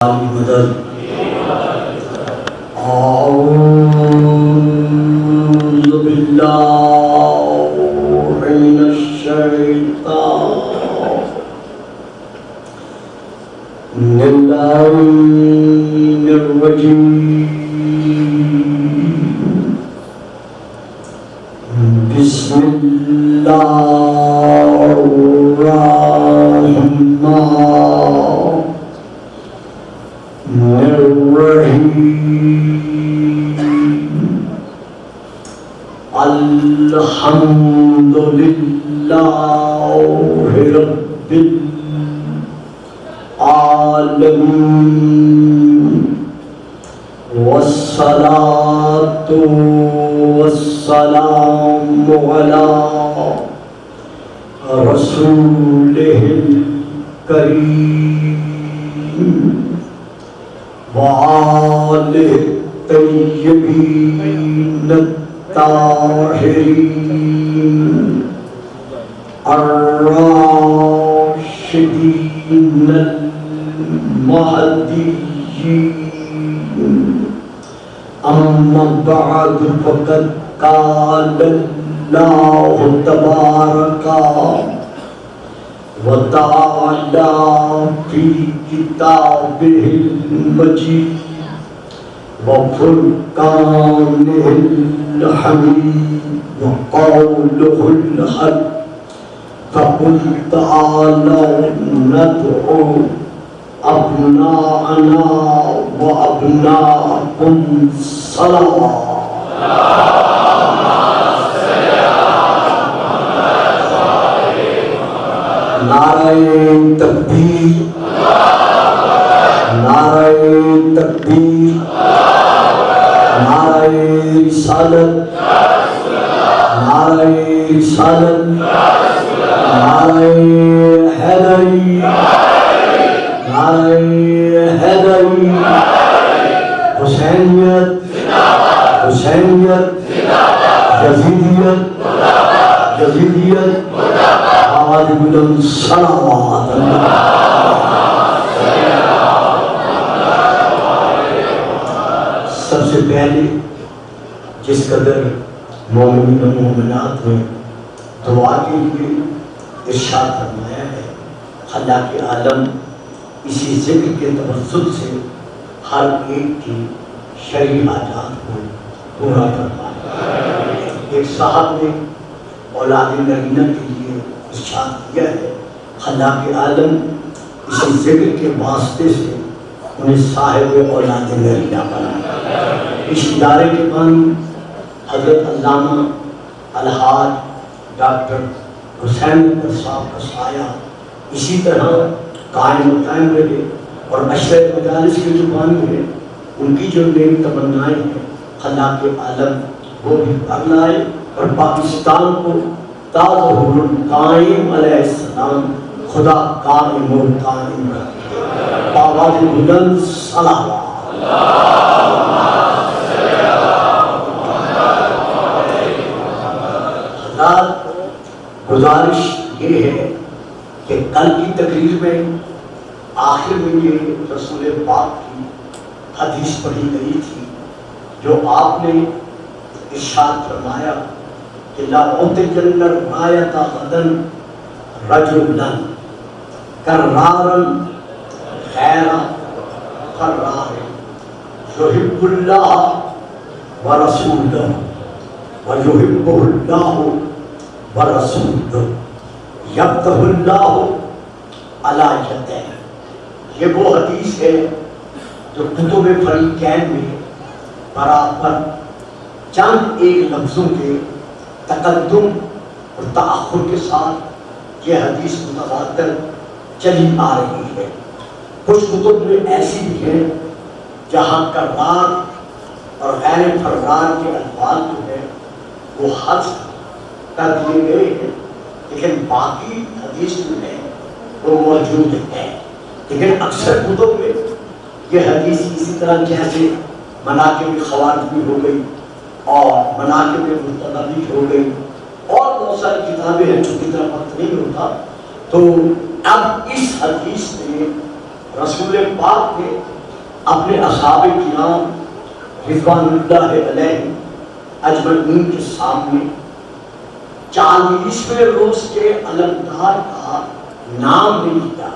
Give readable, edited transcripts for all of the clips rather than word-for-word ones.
مدد اعوذ باللہ من الشیطان الرجیم بسم اللہ الحمد للہ رب العالمین والصلاة والسلام علی رسولہ الکریم وآلہ الطیبین الطاہرین الراشدین المہدیین اما بعد فقد قال اللہ تبارک وتعالى في كتابه المجيد وفرقانه الحميد وقوله الحق فقل تعالوا ندعو أبناءنا وأبناءكم صلوات نعرہ تکبیر نعرہ تکبیر نعرہ رسالت نعرہ رسالت نعرہ حیدری نعرہ حیدری حسینیت حسینیت یزیدیت یزیدیت آواز بلند صلوات سب سے پہلے جس قدر مومنین و مومنات میں دعا کے لیے ارشاد فرمایا ہے، خالق عالم اسی ذکر کے توسط سے ہر ایک کی شرعی حاجات کو پورا فرمائے۔ ایک صاحب نے اولاد نرینہ کے لیے ارشاد کیا ہے، خالق عالم اسی ذکر کے واسطے سے انہیں صاحب اولاد نرینہ بنا۔ اس ادارے کے بانی حضرت علامہ الحاج ڈاکٹر حسین صاحب کا سایہ اسی طرح قائم و قائم رہے، اور اشرف مجالس کے جو بانی ہیں ان کی جو نئی تمنائیں ہیں خالق عالم وہ بھی کر لائے، اور پاکستان کو تاظہر القائم علیہ السلام خدا قائم و قائم رکھے۔ آواز بلند صلوات۔ حضرات گزارش یہ ہے کہ کل کی تقریر میں آخر میں یہ رسول پاک کی حدیث پڑھی گئی تھی جو آپ نے ارشاد فرمایا کہ لا اعطین الرایۃ غدا رجلا کرارا غیر کرار یحب اللہ ورسولہ ویحبہ اللہ ورسولہ یفتح اللہ علی یدیہ۔ یہ وہ حدیث ہے جو کتب فریقین میں برابر چند ایک لفظوں کے تقدم اور تأخر کے ساتھ یہ حدیث متواتر چلی آ رہی ہے۔ کچھ کتب میں ایسی بھی ہیں جہاں کرار اور غیر فرار کے الفاظ جو ہے وہ حذف کر دیے گئے ہیں، لیکن باقی حدیث جو ہے وہ موجود ہے۔ لیکن اکثر کتب میں یہ حدیث اسی طرح جیسے مناقب خواتین ہو گئی اور مناقب مرتضی ہو گئی اور بہت ساری کتابیں ہیں جو کی طرح وقت نہیں ہوتا، تو اب اس حدیث میں رسول پاک نے اپنے اصحاب کرام رضوان اللہ علیہ اجمعین کے سامنے 40ویں روز کے علمدار کا نام نہیں لیا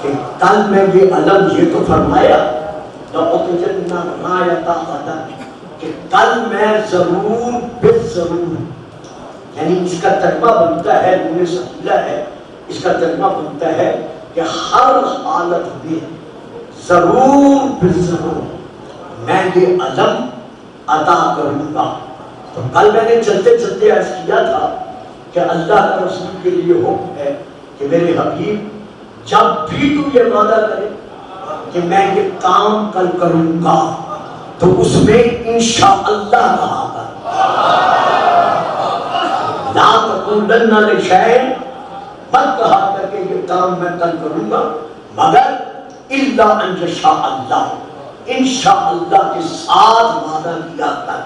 کہ کل میں یہ علم یہ تو فرمایا لَأُطْجَنَّ رَایَةَ غَدًا کہ کل میں ضرور بے ضرور، یعنی اس کا ترجمہ بنتا ہے، نون ثقیلہ ہے، اس کا ترجمہ بنتا ہے کہ ہر حالت میں ضرور بالضرور میں یہ علم عطا کروں گا۔ تو کل میں نے چلتے چلتے عرض کیا تھا کہ اللہ کا رسول کے لیے حکم ہے کہ میرے حبیب جب بھی تو یہ وعدہ کرے کہ میں یہ کام کل کروں گا تو اس میں انشاءاللہ کہا کر، لا تقولن لشیء، مت کہا کر کہ یہ کام میں کل کروں گا مگر الا ان یشاء اللہ، انشاءاللہ کے ساتھ وعدہ کیا کر۔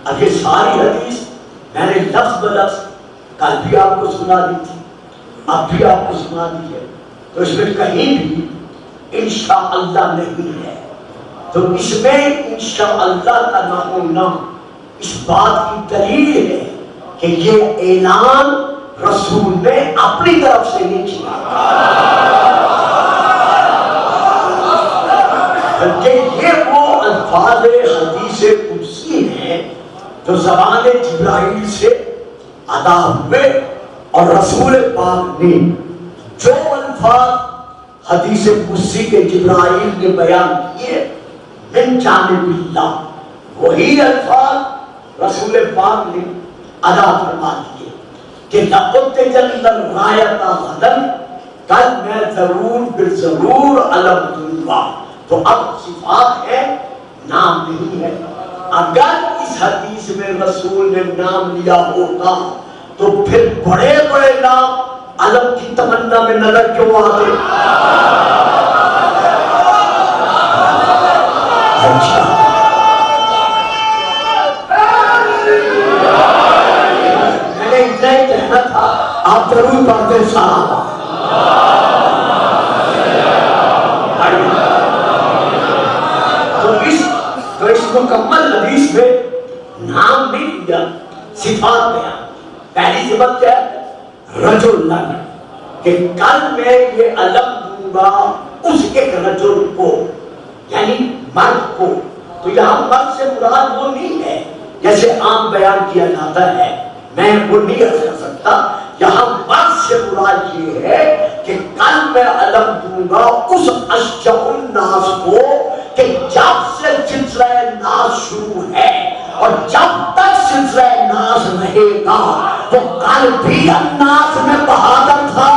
اب یہ ساری حدیث میں نے لفظ بلفظ کل بھی آپ کو سنا دی تھی، اب بھی آپ کو سنا دی ہے، تو اس میں کہیں بھی انشاءاللہ نہیں ہے۔ تو اس میں انشاءاللہ کا نہ ہونا اس بات کی دلیل ہے کہ یہ اعلان رسول نے اپنی طرف سے نہیں کیا، بلکہ یہ وہ الفاظ حدیث قدسی ہیں جو زبان جبرائیل سے ادا ہوئے، اور رسول پاک نے جو الفاظ حدیث قدسی کے جبرائیل نے بیان کیے من جانب اللہ، وہی الفاظ رسول پاک نے ادا فرما دیے کہ لَأُطْجَنَّ رَایَةَ غَدًا، کل میں ضرور بالضرور علم دوں گا۔ تو اب صفات ہے، نام نہیں ہے۔ اگر اس حدیث میں رسول نے نام لیا ہوتا تو پھر بڑے بڑے نام علم کی تمنا میں نظر کیوں آتے؟ میں نے اتنا ہی کہنا تھا، آپ ضرور پڑھتے صحابہ۔ تو اس مکمل حدیث میں نام نہیں دیا، صفات بیان۔ پہلی صفت کیا ہے؟ رجلن، کہ کل میں یہ علم دوں گا اس ایک رجل کو، یعنی مرد کو۔ تو یہاں مرد سے مراد وہ نہیں ہے جیسے عام بیان کیا جاتا ہے، میں وہ نہیں عرض کر سکتا۔ یہاں مرد سے مراد یہ ہے کہ کل میں علم دوں گا اس اشجع الناس کو کہ جب سے سلسلہ ناس شروع ہے اور جب تک سلسلہ ناس رہے گا تو کل بھی الناس میں بہادر تھا،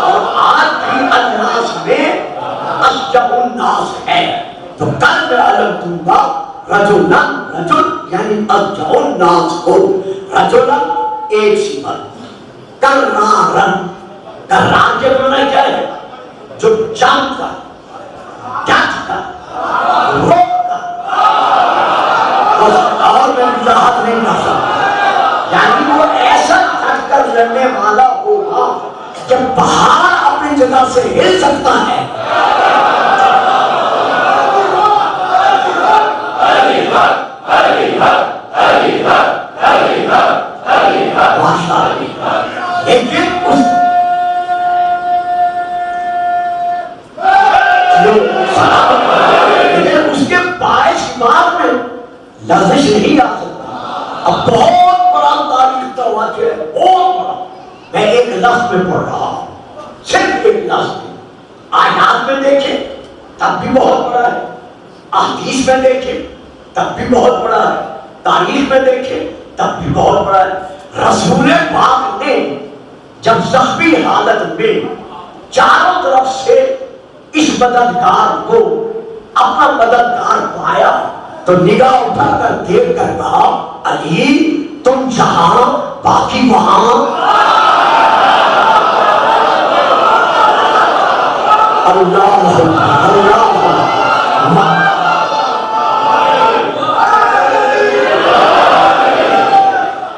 اور آج بھی الناس میں اشجع الناس ہے۔ تو کل میں علم دوں گا رجلن، رجل یعنی اشجع الناس کو، رجلن ایک صفت، کرارن، کرار کے معنی کیا ہے؟ جو جم کر، ڈٹ کر، روک کر، اور میں وضاحت نہیں کر سکتا، یعنی وہ ایسا ڈٹ کر لڑنے والا ہوگا کہ پہاڑ اپنی جگہ سے ہل سکتا ہے۔ لیکن اس کے باعث بات میں لفظ نہیں آ سکتا۔ اب بہت بڑا تاریخ کا واقعہ ہے، بہت بڑا، میں ایک لفظ میں پڑھ رہا ہوں، صرف ایک لفظ میں۔ آیات میں دیکھیں تب بھی بہت بڑا ہے، احادیث میں دیکھیں تب بھی بہت بڑا ہے، تاریخ میں دیکھیں تب بھی بہت بڑا ہے۔ رسول پاک نے جب زخمی حالت میں چاروں طرف سے اس مددگار کو اپنا مددگار پایا تو نگاہ اٹھا کر دیکھ کر کہا، علی تم جہاں باقی وہاں۔ اللہ اللہ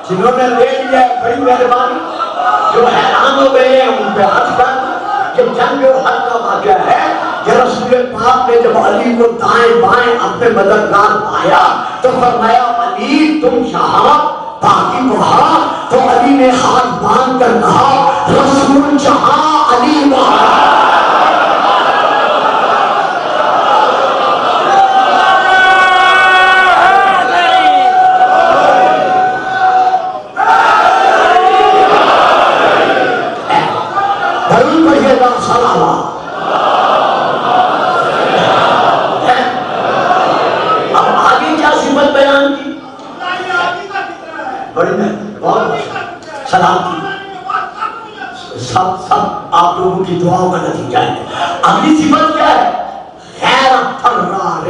جنہوں نے لے لیا بڑی مہربانی، جو ہے ہو گئے ہیں ان پہ آج کل کہ جنگ احد کا واقعہ ہے کہ رسول پاک نے جب علی کو دائیں بائیں اپنے مددگار پایا تو فرمایا علی تم یہاں باقی وہاں، تو علی نے ہاتھ باندھ کر کہا رسول جہاں علی وہاں۔ اب آگے کیا صفت بیان کی؟ بڑی سلام کی سب آپ لوگوں کی دعاؤں کا نتیجہ ہے۔ اگلی صفت کیا ہے؟ غیر فرار،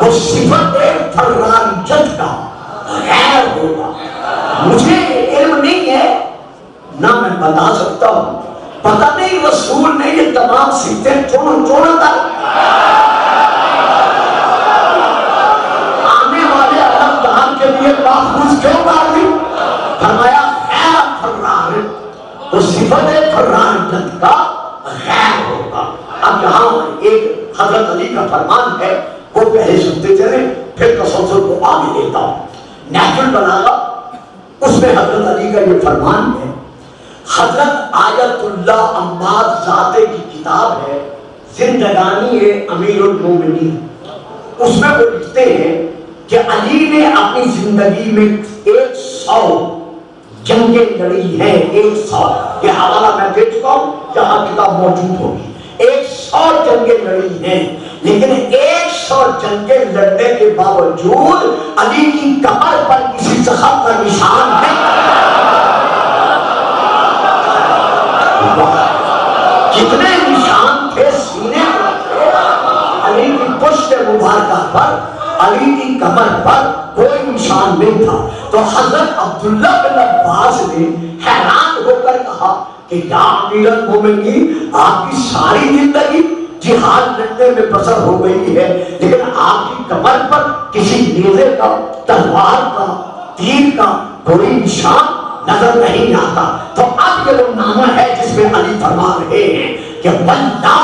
وہ صفت فراریت کا غیر ہوگا۔ مجھے علم نہیں ہے نہ میں بتا سکتا ہوں، پتہ نہیں رسول نے یہ تمام صفتیں چوڑا تھا، آنے والے علمدار کے لیے محفوظ کیوں کر دی؟ فرمایا غیر فرار، وہ صفت فراریت کا غیر ہوگا۔ اب یہاں ایک حضرت علی کا فرمان ہے، وہ پہلے سنتے چلے پھر تسلسل کو آگے لیتا ہوں۔ نہج البلاغہ اس میں حضرت علی کا یہ فرمان ہے، حضرت آیت اللہ عماد ذاتے کی کتاب ہے زندگانی امیر المومنین، اس میں وہ لکھتے ہیں کہ علی نے اپنی زندگی میں 100 جنگیں لڑی ہیں، 100، یہ حوالہ میں دے چکا ہوں، جہاں کتاب موجود ہوگی، 100 جنگیں لڑی ہیں، لیکن 100 جنگیں لڑنے کے باوجود علی کی کمر پر کسی زخم کا نشان نہیں۔ کتنے نشان تھے سینے پر، علی کی پشت مبارکہ پر، علی کی کمر پر کوئی نشان نہیں تھا۔ تو حضرت عبداللہ بن عباس نے حیران ہو کر کہا کہ یا امیر المومنین، آپ کی ساری زندگی جہاد لڑنے میں بسر ہو گئی ہے، لیکن آپ کی کمر پر کسی نیزے کا، تلوار کا، تیر کا کوئی نشان نظر نہیں آتا۔ تو اب یہ وہ نامہ ہے جس میں علی فرما رہے ہیں کہ واللہ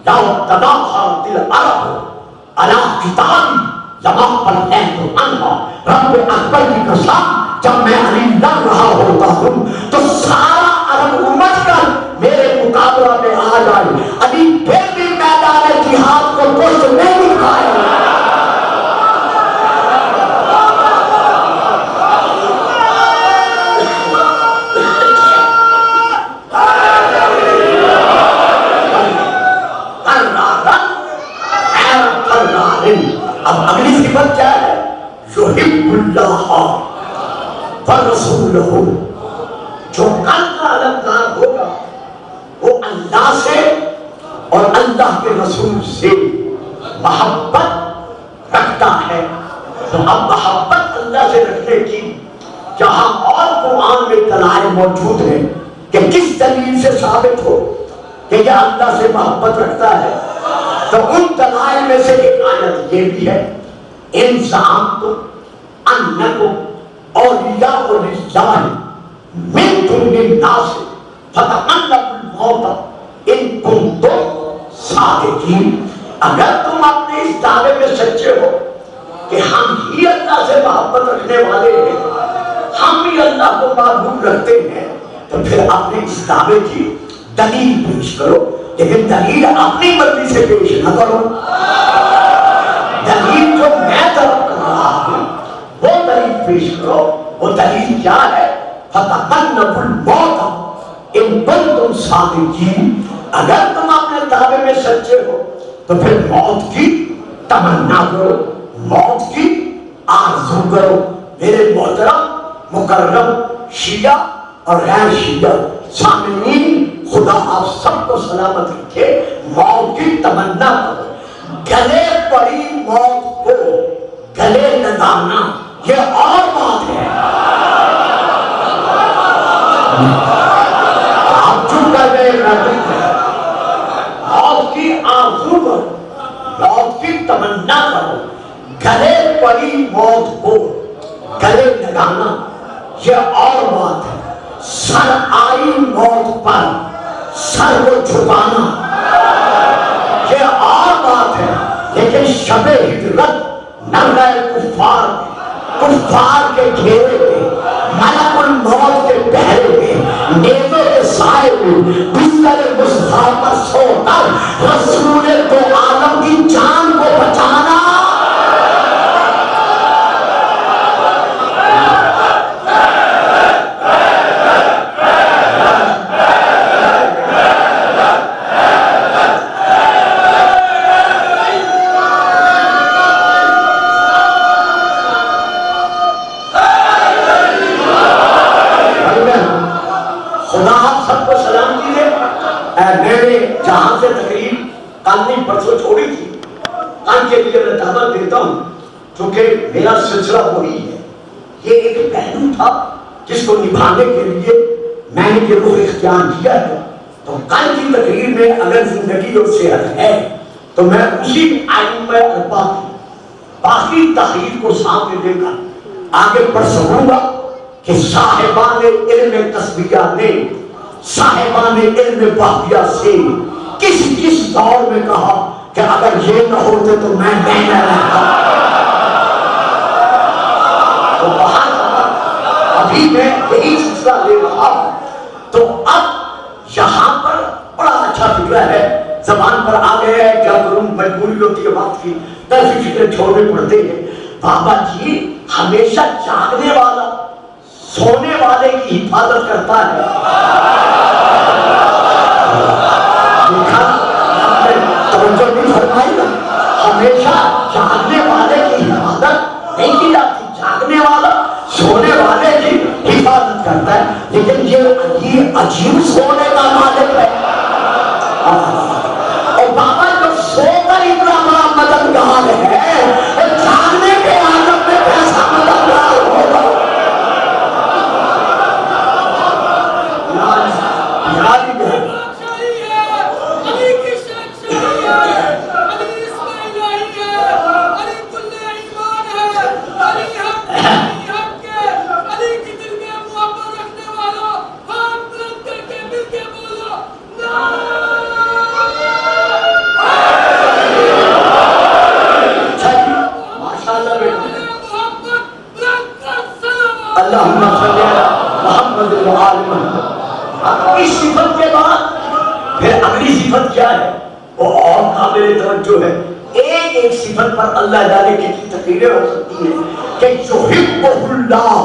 لو تناحرت العرب علی کتابی لما قلت عنہا، رب اکبر کی قسم جب میں علی لڑ رہا ہوتا ہوں تو سارا عرب امت کر میرے مقابلہ میں آ جائے، علی پھر بھی میدان جہاد کو پشت نہیں دکھائے۔ اب اگلی صفت کیا ہے؟ یحب اللہ ورسولہ، جو کل کا علمدار ہوگا وہ اللہ سے اور اللہ کے رسول سے محبت رکھتا ہے۔ تو اب محبت اللہ سے رکھنے کی جہاں اور قرآن میں دلائل موجود ہیں کہ کس دلیل سے ثابت ہو کہ یہ اللہ سے محبت رکھتا ہے، تو ان دلائل میں سے ایک آیت یہ بھی ہے، ان زعمتم انکم اولیاء للہ من دون الناس فتمنوا الموت ان کنتم صادقین۔ اگر تم اپنے اس دعوے میں سچے ہو کہ ہم ہی اللہ سے محبت رکھنے والے ہیں، ہم بھی اللہ کو محبوب رکھتے ہیں، تو پھر اپنے اس دعوے کی دلیل پیش کرو، لیکن دلیل اپنی مرضی سے پیش نہ کرو۔ دلیل جو میں طلب کر رہا ہوں وہ دلیل پیش کرو۔ وہ دلیل کیا ہے؟ فتمنوا الموت ان کنتم صادقین، اگر تم اپنے دعوے میں سچے ہو تو پھر موت کی تمنا کرو، موت کی آرزو کرو۔ میرے محترم مکرم شیعہ اور غیر شیعہ سامعین، خدا آپ سب کو سلامت رکھے، موت کی تمنا کرو۔ گلے پڑی موت کو گلے لگانا یہ اور بات ہے۔ آپ چپ کر گئے، موت کی آرزو کرو، موت کی تمنا کرو، گلے پڑی موت کو گلے لگانا یہ اور بات ہے۔ سر پر سر کو جھکانا یہ اور بات ہے، لیکن شب ہجرت نرگہ کفار کے گھیرے میں، ملک الموت کے پہرے میں، نیزے کے سائے میں بستر مصطفیٰ پر سو کر رسول دو عالم کی جان کو بچانا، جہاں سے تقریب کل نہیں پرسوں چھوڑی تھی، کل کے لیے میں دعوت دیتا ہوں کیونکہ میرا سلسلہ وہی ہے۔ یہ ایک پہلو تھا جس کو نبھانے کے لیے میں نے یہ رخ اختیار کیا ہے، تو کل کی تقریر میں اگر زندگی اور صحت ہے تو میں اسی ائمہ اربعہ کی باقی تحریر کو سامنے لے کر آگے بڑھ سکوں گا کہ صاحبان علم تسبیہ نے صاحبان علم وحیہ سے کس کس دور میں کہا کہ اگر یہ نہ ہوتے تو میں نہیں رہتا۔ تو باہر ابھی میں یہی سلسلہ لے رہا ہوں، تو اب یہاں پر بڑا اچھا فکر ہے، زبان پر آ گیا ہے، کیا کروں، مجبوری ہوتی ہے وقت کی، کیسی فکریں چھوڑنے پڑتے ہیں۔ بابا جی ہمیشہ جاگنے والا سونے والے کی حفاظت کرتا ہے۔ توجہ نہیں فرمائی نا، ہمیشہ جاگنے والے کی حفاظت نہیں کی جاتی، جاگنے والا سونے والے کی حفاظت کرتا ہے، لیکن یہ عجیب سونے کا مالک ہے۔ اور بابا جو سو کر اتنا بڑا مددگار ہے، جاگنے کے عالم میں کیسا مددگار ہوگا؟ اس صفت کے بعد پھر اگلی صفت کیا ہے، وہ اور قابل توجہ ہے۔ ایک ایک صفت پر اللہ جانے کی تقریریں ہو سکتی ہیں کہ یحبہ اللہ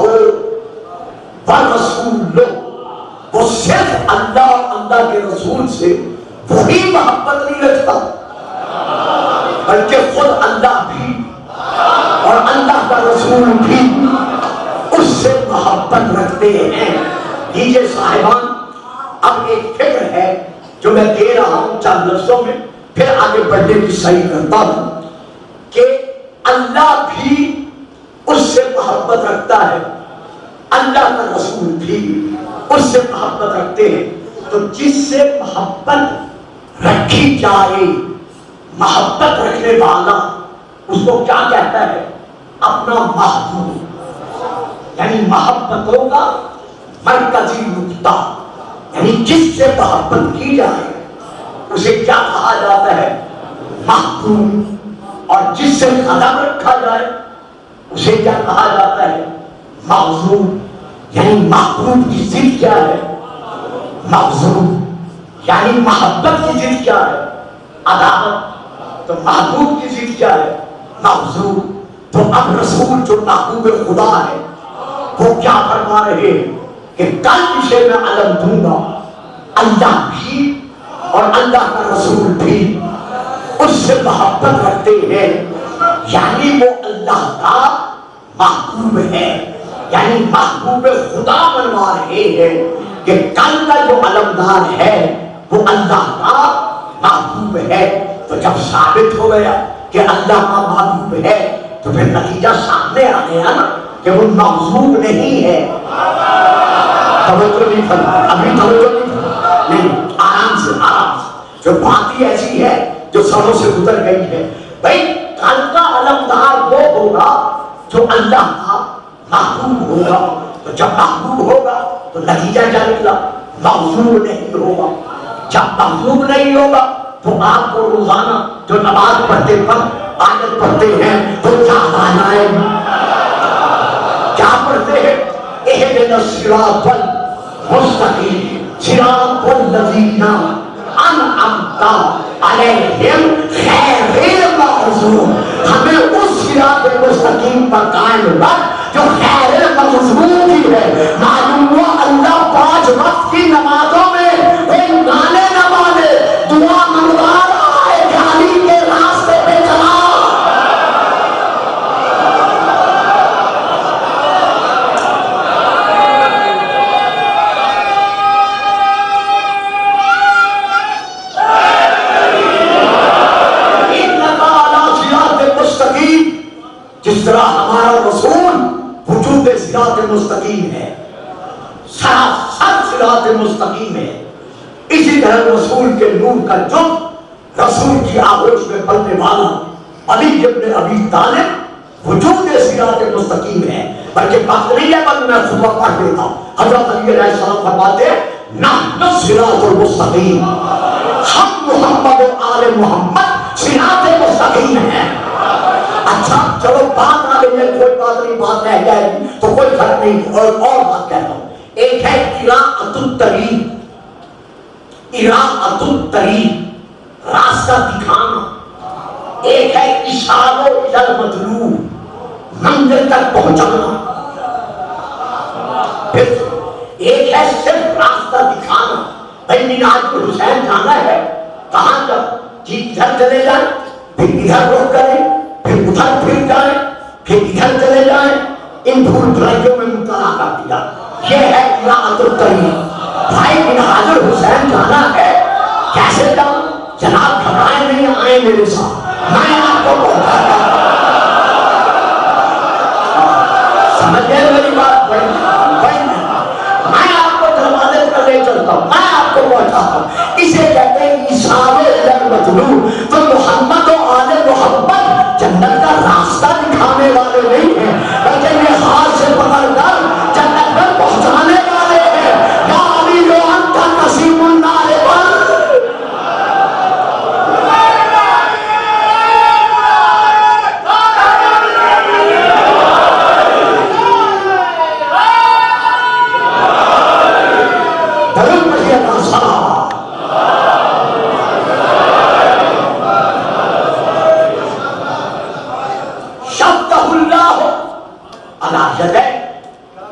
ورسولہ، وہ صرف اللہ اور اللہ کے رسول سے وہی محبت نہیں رکھتا بلکہ خود اللہ بھی اور اللہ کا رسول بھی اس سے محبت رکھتے ہیں۔ دیجئے صاحبان، اب ایک فکر ہے جو میں دے رہا ہوں چند لفظوں میں، پھر آگے بڑھنے کی صحیح کرتا ہوں کہ اللہ بھی اس سے محبت رکھتا ہے، اللہ کا رسول بھی اس سے محبت رکھتے ہیں۔ تو جس سے محبت رکھی جائے، محبت رکھنے والا اس کو کیا کہتا ہے؟ اپنا محبوب، یعنی محبتوں کا مرکزی نقطہ، یعنی جس سے محبت کی جائے اسے کیا کہا جاتا ہے؟ محبوب۔ اور جس سے قدم رکھا جائے اسے کیا کہا جاتا ہے؟ محبوب۔ یعنی محبوب کی ضد کیا ہے؟ محبوب۔ یعنی محبت کی ضد کیا ہے؟ عداوت۔ تو محبوب کی ضد کیا ہے؟ محبوب۔ تو اب رسول جو محبوب خدا ہے وہ کیا فرما رہے ہیں کہ کل اسے میں علم دوں گا، اللہ بھی اور اللہ کا رسول بھی اس سے محبت رکھتے ہیں، یعنی وہ اللہ کا محبوب ہے، یعنی محبوب خدا بنوا رہے ہیں کہ کل کا جو علمدار ہے وہ اللہ کا محبوب ہے۔ تو جب ثابت ہو گیا کہ اللہ کا محبوب ہے تو پھر نتیجہ سامنے آ گیا نا کہ وہ محبوب نہیں ہے۔ توجہ نہیں فرمائی، ابھی توجہ نہیں، آرام سے جو بات ہی ایسی ہے جو سروں سے گزر گئی ہے۔ بھائی کل کا علمدار وہ ہوگا جو اللہ کا محبوب ہوگا، تو جب محبوب ہوگا تو نتیجہ کیا نکلا؟ مغضوب نہیں ہوگا. جب مغضوب نہیں ہوگا تو آپ کو روزانہ جو نماز پڑھتے وقت آیت پڑھتے ہیں تو کیا معنی ہے؟ کیا پڑھتے ہیں؟ اہدنا الصراط المستقیم صراط الذین انعمت علیہم غیر المغضوب. ہمیں اس صراط مستقیم پر قائم رکھ جو غیر المغضوب کی ہے. معلوم ہوا اللہ 5 وقت کی نمازوں میں کوئی گانے نہ مانے، دعا منگوا رہا ہے کہ علی کے راستے پہ چلا. جس طرح ہمارا رسول وجود صراط مستقیم ہے، سراسر صراط مستقیم ہے، اسی طرح رسول کے نور کا جب رسول کی آغوش میں پلنے والا علی ابن ابی طالب وجود صراط مستقیم ہے. بلکہ بات نہیں ہے بل میں صبح پڑھ دیتا ہوں. حضرت علی علیہ السلام فرماتے ہیں نحن الصراط المستقیم، ہم محمد و آل محمد صراط مستقیم ہیں. اچھا چلو بات آ گئی ہے، کوئی بات نہیں، بات رہ جائے گی تو کوئی فرق نہیں. اور بات کہتا ہوں، ایک ہے اراءۃ الطریق، اراءۃ الطریق راستہ دکھانا، ایک ہے اشارہ الی المطلوب منزل تک پہنچانا، پھر ایک ہے صرف راستہ دکھانا. بھائی مینار الحسین جانا ہے، کہاں جب جی ادھر چلے جائیں، پھر ادھر رخ کریں، پھر ادھر پھر جائیں، پھر ادھر چلے جائیں. ان بھول بھلائیوں میں مبتلا کر دیا. یہ ہے اراءۃ الطریق. بھائی مینار الحسین جانا ہے، کیسے جاؤں؟ جناب گھبرائیں نہیں، آئیں میرے ساتھ، میں آپ کو پہنچاتا ہوں. سمجھ گئے میری بات؟ میں آپ کو دروازے پر لے چلتا ہوں، میں آپ کو پہنچاتا ہوں. اسے کہتے ہیں اشارہ الی المطلوب. تو محمد و آل محمد جنت کا راستہ دکھانے والے نہیں ہیں، بلکہ یہ ہاتھ سے پکڑ کر جنت میں پہنچانے والے ہیں. یا علی لو انت نصیب النار پر.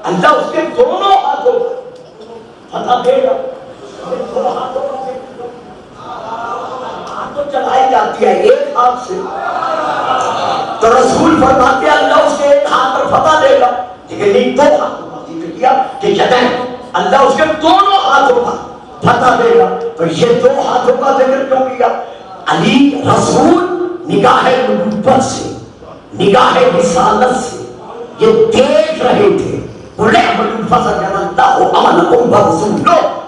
اللہ اس کے دونوں ہاتھوں فتح دے گا. ہاتھ تو چلائی جاتی ہے ایک ہاتھ سے، تو رسول فرماتے ہیں اللہ اس کے ایک ہاتھ پر فتح دے گا، لیکن نہیں 2 ہاتھوں کا ذکر کیا کہ یدین، اللہ اس کے دونوں ہاتھوں کا فتح دے گا. تو یہ 2 ہاتھوں کا ذکر کیوں کیا؟ علی رسول نگاہ نبوت سے، نگاہ رسالت سے یہ دیکھ رہے تھے.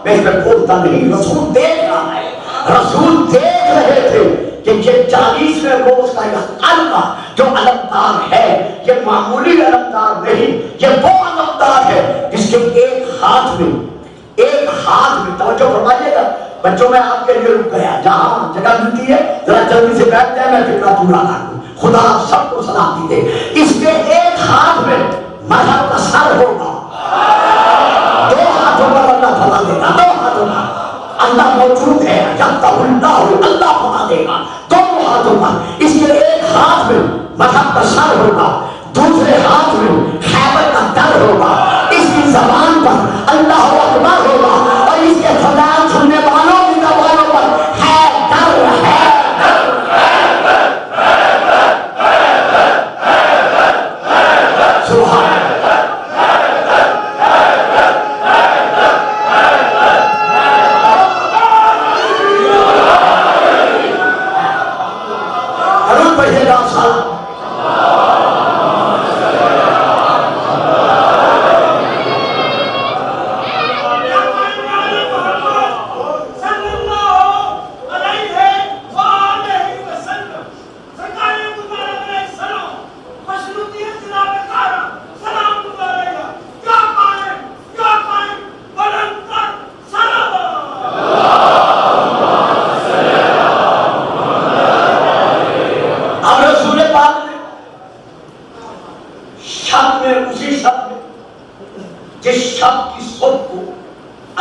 میں اس میں بولتا نہیں، رسول دیکھ رہا ہے. رسول دیکھ رہے تھے کہ یہ 40ویں روز کا یہ علمہ جو علمدار ہے، یہ معمولی علمدار نہیں، یہ وہ علمدار ہے جس کے ایک ہاتھ میں توجہ فرمائیے گا بچوں. میں آپ کے لیے رک گیا، جہاں جگہ ملتی ہے ذرا جلدی سے بیٹھ جائے، میں فکرہ پورا کر دوں. خدا سب کو سلامتی دے. اس کے ایک ہاتھ میں مذہب کا سر ہوگا، 2 ہاتھوں پر اللہ فتح دے گا. 2 ہاتھوں پر اللہ موجود ہے، جب تک اللہ فتح دے گا 2 ہاتھوں پر. اس کے ایک ہاتھ میں مذہب کا سر ہوگا، دوسرے ہاتھ میں خیبر کا در ہوگا. اس کی زبان پر اللہ اکبر ہوگا، اور اس کے فضائل سننے والوں کی زبانوں پر ہے در ہے.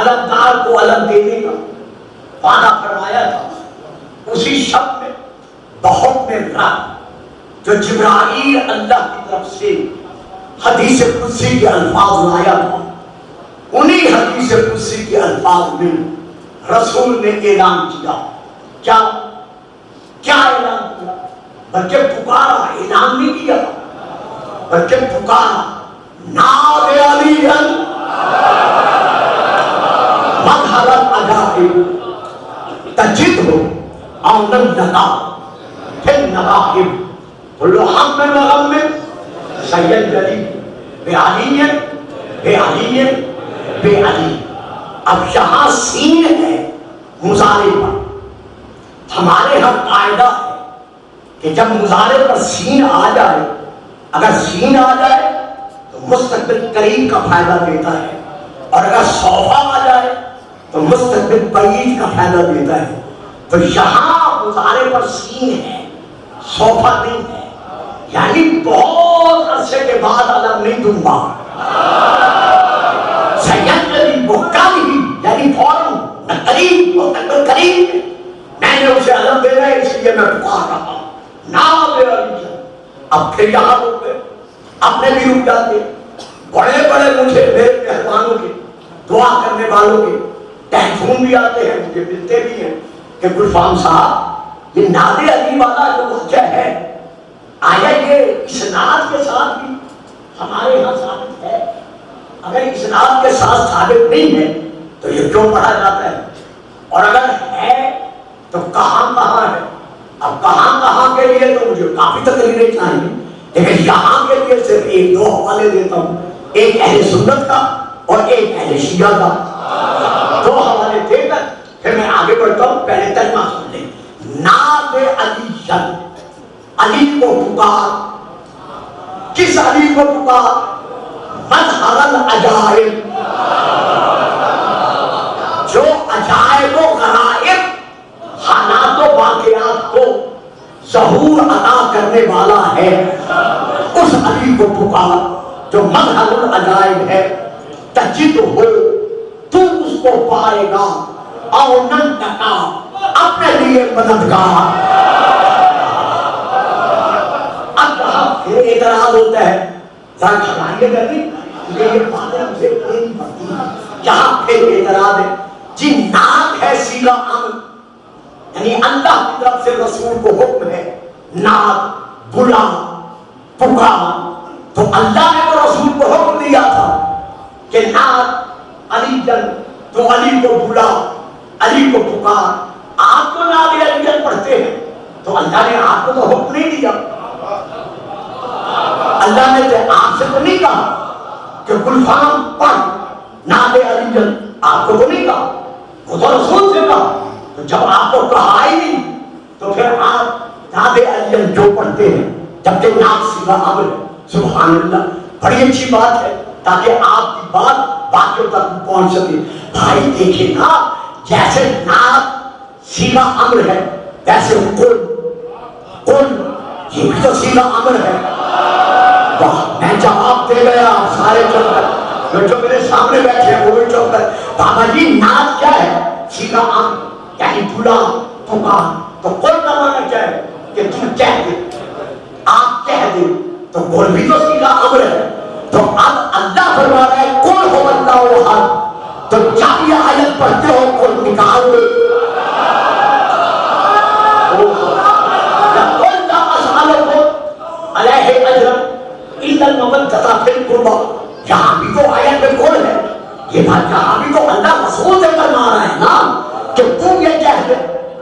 علمدار کو علم دینے کا وعدہ فرمایا تھا، اسی شب میں بحکم رب جو جبرائیل اللہ کی طرف سے حدیث قدسی کے الفاظ لایا تھا، انہی حدیث قدسی کے الفاظ میں رسول نے اعلان کیا. کیا اعلان کیا؟ بلکہ پکارا، اعلان نہیں کیا بلکہ پکارا، نادے علی مظہر العجائب تجدہ عون لنا فی النواہب کل ہم وغم سید علی بے علی بے علی بے علی. اب یہاں سین ہے مضارع پر. ہمارے ہاں قاعدہ ہے کہ جب مضارع پر سین آ جائے، اگر سین آ جائے تو مستقبل قریب کا فائدہ دیتا ہے، اور اگر سوفا آ جائے تو مستقبل بعید کا فائدہ دیتا ہے. تو یہاں مضارع پر سین ہے، سوفا نہیں ہے، یعنی بہت عرصے کے بعد علم نہیں دوں گا. سید علی وہ کل ہی، یعنی فوراً، نہ قریب، مستقبل قریب میں نے اسے علم دینا ہے، اس لیے میں پکار رہا ہوں نام علی. اب پھر یہاں رک گئے، اپنے بھی رک جاتے. بڑے بڑے مجھے میرے مہمانوں کے، دعا کرنے والوں کے ٹیلیفون بھی آتے ہیں، مجھے ملتے بھی ہیں کہ گلفام صاحب یہ ناد علی والا جو وجہ ہے، آیا یہ اسناد کے ساتھ بھی ہمارے یہاں ثابت ہے؟ اگر اسناد کے ساتھ ثابت نہیں ہے تو یہ کیوں پڑھا جاتا ہے؟ اور اگر ہے تو کہاں کہاں ہے؟ اب کہاں کے لیے تو مجھے کافی تقریریں چاہیے، لیکن یہاں کے لیے صرف ایک دو حوالے دیتا ہوں، ایک اہل سنت کا اور ایک اہل شیعہ کا. دو حوالے دے کر پھر میں آگے بڑھتا ہوں. پہلے ترجمہ سن لیں. ناد علی، علی کو پکار. کس علی کو پکار؟ مظہر العجائب، جو عجائب و غرائب، حالات و واقعات کو ظہور عطا کرنے والا ہے، اس علی کو پکار جو مظہر العجائب ہے. تجد ہو، تو اس کو پائے گا، اونن تکا، اپنے لیے مددگار. اب کہاں پھر اعتراض ہوتا ہے، ذرا کھلائیے گا نہیں، یہ باتیں مجھے نہیں پڑتی. یہاں پھر اعتراض ہے جی، ناد ہے صیغہ امر، یعنی اللہ کی طرف سے رسول کو حکم ہے، ناد بلا پکار. تو اللہ نے تو رسول کو حکم دیا تھا کہ ناد علی جن، تو علی کو بلا، علی کو پکار. آپ تو ناد علی جن پڑھتے ہیں، تو اللہ نے آپ کو تو حکم نہیں دیا. اللہ نے آپ سے تو نہیں کہا کہ گلفام پڑھ ناد علی جن، آپ کو تو نہیں کہا، وہ تو رسول سے کہا. تو جب آپ کو کہا ہی نہیں تو پھر آپ ناد علی جن جو پڑھتے ہیں، جبکہ ناد صیغہ امر ہے. سبحان اللہ، بڑی اچھی بات ہے تاکہ آپ کی بات باقیوں تک پہنچ سکے. بھائی دیکھیں نا، جیسے ناد صیغہ امر ہے ویسے قل یہ بھی تو صیغہ امر ہے. واہ، میں جواب دے گیا، سارے چپ کر، جو میرے سامنے بیٹھے ہیں وہ بھی چپ کر. بابا جی ناد کیا ہے؟ صیغہ امر، یعنی بلا پکار. تو قل کا معنی کیا ہے؟ کہ تم کہہ دے، آپ کہہ دے. تو قل بھی تو صیغہ امر ہے. تو اب اللہ فرما رہا ہے قل هو اللہ احد. تو جب یہ آیت پڑھتے ہو قل نکال دے. قل لا اسألکم علیہ اجرا الا المودۃ فی القربی. یہاں بھی تو آیت میں قل ہے، یہ بات یہاں بھی تو اللہ رسول سے فرما رہا ہے نا کہ تم یہ کہہ دے.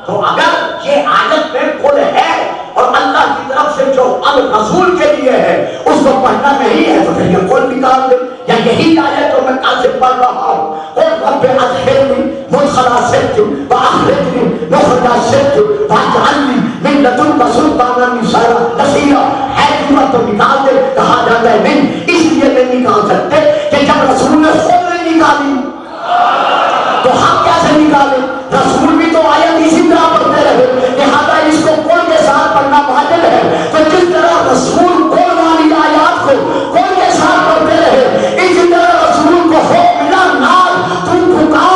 تو اگر یہ آیت میں قل ہے اور اللہ کی طرف سے جو امر رسول کے لیے ہے اس کو پڑھنا نہیں ہے تو پھر یہ قل نکال دے. یا یہی آیت جو میں کل سے پڑھ رہا ہوں، قل رب ادخلنی مدخل صدق واخرجنی مخرج صدق واجعلنی من لدنک سلطانا نصیرا. ہے پورا تو نکال دے. کہا جاتا ہے نہیں، اس لیے نہیں نکال سکتے کہ جب رسول نے خود نہیں نکالی تو ہم کیسے نکالیں؟ رسول بھی تو آیت اسی طرح پڑھتے رہے، لہذا اس کو قل کے ساتھ پڑھنا واجب ہے. تو جس طرح رسول قل والی آیات کو قل کے ساتھ پڑھتے رہے، اسی طرح رسول کو حکم ملا ناد تم پکار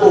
2,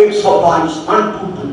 122 122।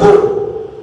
2,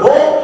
2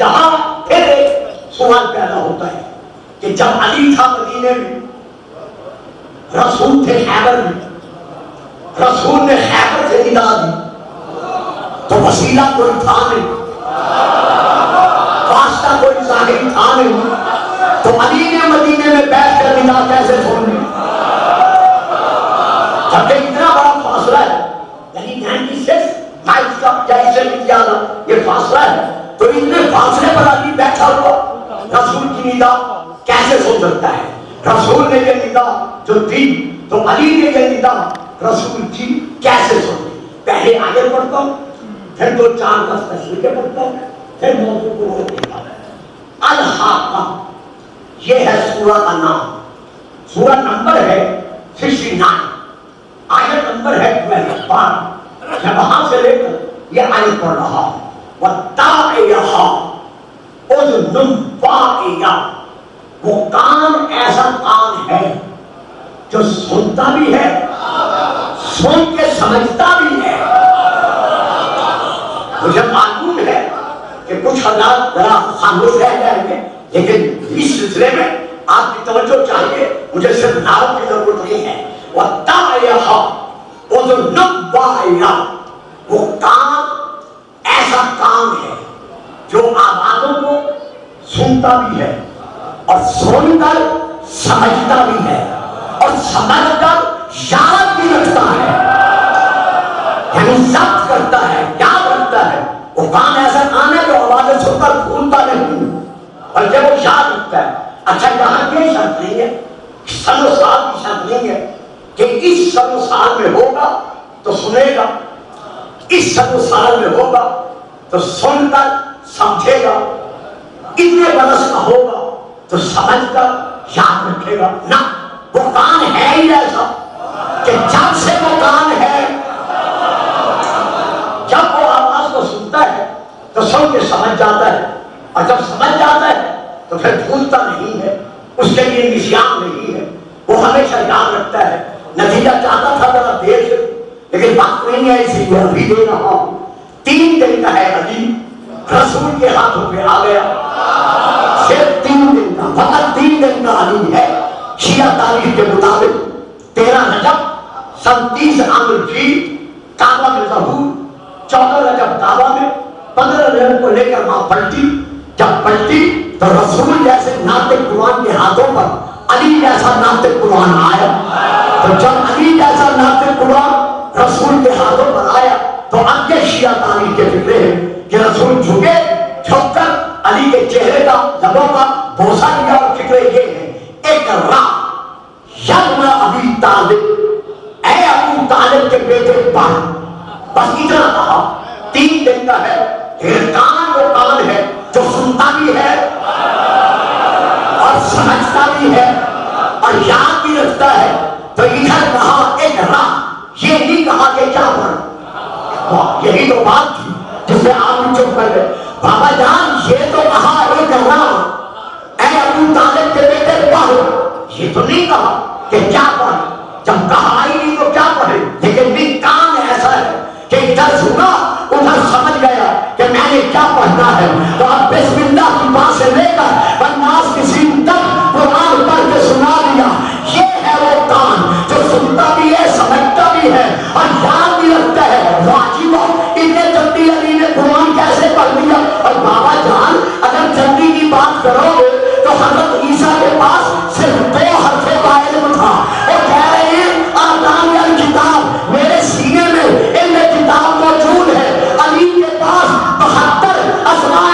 یہاں پھر ایک سوال پیدا ہوتا ہے کہ جب علی تھا مدینے میں، رسول تھے خیبر میں، رسول نے خیبر سے ندا دی، تو وسیلہ کوئی تھا نہیں، واسطہ کوئی ظاہر تھا نہیں، تو علی نے مدینے میں بیٹھ کر ندا کیسے سن لی؟ جبکہ اتنا بڑا فاصلہ ہے، یعنی 96 مائلز کا جیسے زیادہ یہ فاصلہ ہے، تو اتنے فاصلے پر علی بیٹھا ہوا رسول کی ندا کیسے سن سکتا ہے؟ رسول نے یہ ندا جو دی تو علی نے یہ ندا رسول کی کیسے سنی؟ پہلے آیت پڑھتا ہوں، پھر 2-4 تصویریں پڑھتا ہوں، پھر موضوع کو روک دیتا ہوں۔ الحاقہ یہ ہے سورہ کا نام، سورہ نمبر ہے 69، آیت نمبر ہے 12۔ میں وہاں سے لے کر یہ آیت پڑھ رہا ہوں۔ وَالتَّابِعَةَ أُذْنٌ وَاعِيَةٌ، وہ کان ایسا کان ہے جو سنتا بھی ہے، سن کے سمجھتا بھی ہے۔ مجھے معلوم ہے کہ کچھ حضرات ذرا خاموش رہ جائیں گے، لیکن اس سلسلے میں آپ کی توجہ چاہیے، مجھے صرف نعروں کی ضرورت نہیں ہے۔ وَالتَّابِعَةَ أُذْنٌ وَاعِيَةٌ، وہ کان ایسا کان ہے جو آوازوں کو سنتا بھی ہے اور سن کر سمجھتا بھی ہے اور سمجھ کر یاد بھی رکھتا ہے، یعنی ضبط کرتا ہے، یاد رکھتا ہے۔ وہ کان ایسا کان ہے جو آوازیں سن کر بھولتا نہیں بلکہ وہ یاد رکھتا ہے۔ اچھا یہاں یہ شرط نہیں ہے، سن و سال کی شرط نہیں ہے کہ اس سن و سال میں ہوگا تو سنے گا، اس سن و سال میں ہوگا تو سن کر سمجھے گا، اتنے برس کا ہوگا تو سمجھ کر یاد رکھے گا۔ نہ، وہ کان ہے ہی ایسا کہ جب سے وہ کان ہے، جب وہ آواز کو سنتا ہے تو سن کے سمجھ جاتا ہے، اور جب سمجھ جاتا ہے تو پھر بھولتا نہیں ہے، اس کے لیے نسیان نہیں ہے، وہ ہمیشہ یاد رکھتا ہے۔ نتیجہ چاہتا تھا ذرا دیر سے، لیکن وقت نہیں ہے، اسی لیے ابھی دے رہا ہوں۔ 3 دن کا ہے علی، رسول کے ہاتھوں پہ آ گیا، صرف 3 دن کا، فقط 3 دن کا علی ہے۔ شیعہ تاریخ کے مطابق 13 رجب سن 30 عام الفیل کعبہ میں ظہور، 14 رجب کعبہ میں، 15 رجب کو لے کر وہاں پلٹی۔ جب پلٹی تو رسول جیسے ناطق قرآن کے ہاتھوں پر علی جیسا ناطق قرآن آیا، تو جب علی جیسا ناطق قرآن رسول کے ہاتھوں پر آیا تو اب یہ شیعہ تاریخ کے فکرے ہیں کہ رسول جھکے، جھک کر علی کے چہرے کا، لبوں کا بوسہ لیا، اور فکرے یہ ہے اقرا یبن ابی طالب، اے ابو طالب کے بیٹے پڑھ، بس اتنا کہا۔ 3 دن کا ہے، کان وہ کان ہے جو سنتا بھی ہے اور سمجھتا بھی ہے اور یاد بھی رکھتا ہے۔ تو ادھر کہا اقرا، یہ نہیں کہا کہ کیا پڑھ، یہی تو بات تھی جس سے آپ بھی چپ کر گئے۔ بابا جان یہ تو کہا اقرا، اے ابو طالب کے بیٹے پڑھ، یہ تو نہیں کہا کہ کیا پڑھ۔ جب کہا ہی نہیں تو کیا پڑھے، لیکن بھی کان ایسا ہے کہ ادھر سنا ادھر سمجھ گیا کہ میں نے کیا پڑھنا ہے۔ تو اب بسم اللہ کی بات سے لے کر بناس کی سین تک قرآن پڑھ کے سنا دیا۔ یہ ہے وہ کان جو سنتا بھی ہے، سمجھتا بھی ہے اور یاد بھی رکھتا ہے۔ واجب اتنے جلدی علی نے قرآن کیسے پڑھ لیا؟ اور بابا جان اگر جلدی کی بات کرو گے تو حضرت عیسیٰ کے پاس صرف 2 حرف کا علم تھا۔ وہ کہہ رہے ہیں آتانی الکتاب، میرے سینے میں علم کتاب موجود ہے۔ علی کے پاس 72 اسماء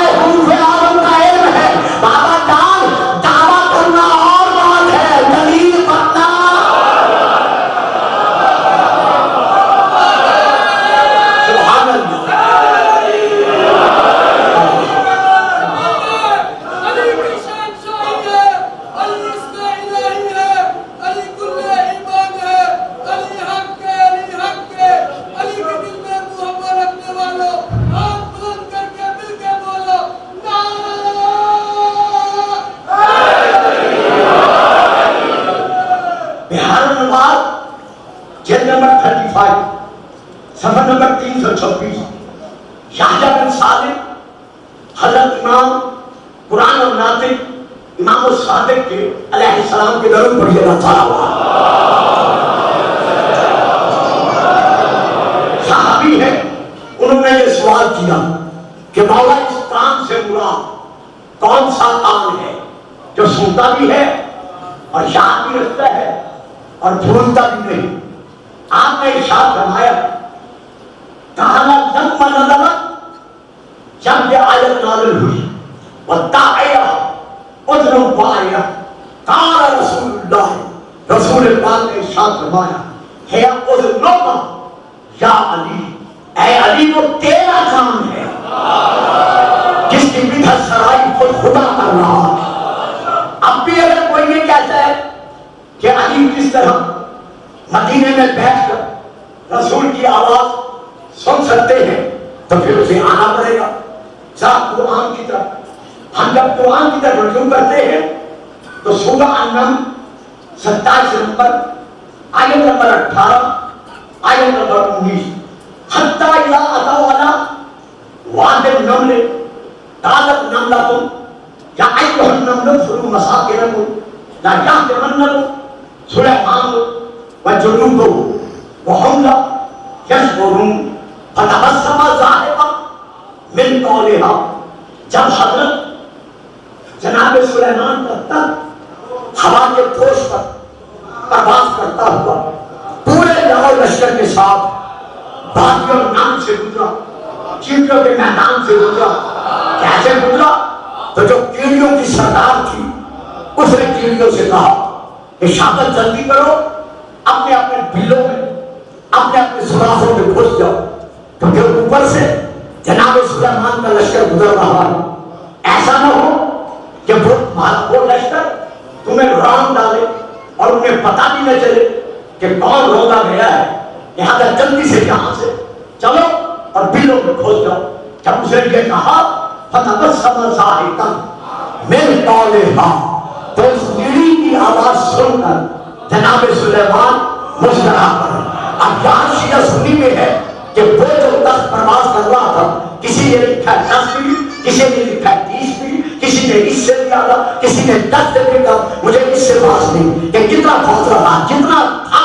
امام الصادق کے علیہ السلام کے درود پڑھیے نا صحابی ہے، انہوں نے یہ سوال کیا کہ مولا اس کان سے مراد کون سا کان ہے جو سنتا بھی ہے اور یاد بھی رکھتا ہے اور بھولتا بھی نہیں؟ آپ نے ارشاد فرمایا کہانا لما نزلت، جب یہ آیت نازل ہوئی وَالدَّاعِيَ اُذْنُ وَاعِيَ قَالَ رسول اللہ، رسول پاک نے ارشاد فرمایا ہے اُذْنُکَ یا علی، اے علی وہ تیرا کام ہے جس کی بدعت سرائی خود خدا کر رہا ہے۔ اب بھی اگر کوئی یہ کہتا ہے کہ علی کس طرح مدینے میں بیٹھ کر رسول کی آواز سن سکتے ہیں تو پھر اسے آنا پڑے گا صاحب قرآن کی طرف۔ ہم جب قرآن کی طرف رجوع کرتے ہیں تو سورہ النمل 27 نمبر آیت نمبر 18 آیت نمبر 19 حتی اذا اتوا علی واد النمل قالت نملۃ یا ایھا النمل ادخلوا مساکنکم لا یحطمنکم سلیمان وجنودہ وہم لا یشعرون فتبسم ضاحکا من قولها۔ جب حضرت جناب سلیمان کا تخت ہوا کے پوش پر پرواز کرتا ہوا پورے لاؤ لشکر کے ساتھ بادیوں نام سے گزرا، چیڑیوں کے میدان سے گزرا، کیسے گزرا؟ تو جو کیڑیوں کی سردار تھی اس نے کیڑیوں سے کہا کہ شاگرد جلدی کرو، اپنے اپنے بلوں میں اپنے اپنے سوراخوں میں گھس جاؤ، کیونکہ اوپر سے جناب سلیمان کا لشکر گزر رہا ہے۔ ایسا نہ ہو کہ وہ لشکر تمہیں رون ڈالے اور انہیں پتہ بھی نہ چلے کہ کون روکا گیا ہے، لہذا جلدی سے یہاں سے چلو اور بلوں میں گھس جاؤ۔ جب اس نے یہ کہا فتبسم ضاحکا من قولها، تو اس کیڑی کی آواز سن کر جناب سلیمان مسکرا پڑے۔ اب یہاں شیعہ سنی میں ہے کہ وہ جو تخت پرواز کر رہا تھا کسی نے لکھا 10 فیٹ، کسی نے لکھا 30 فیٹ، کسی نے اس سے زیادہ، کسی نے 10 سے بھی کم، مجھے اس سے بات نہیں کہ کتنا پہنچ رہا، جتنا تھا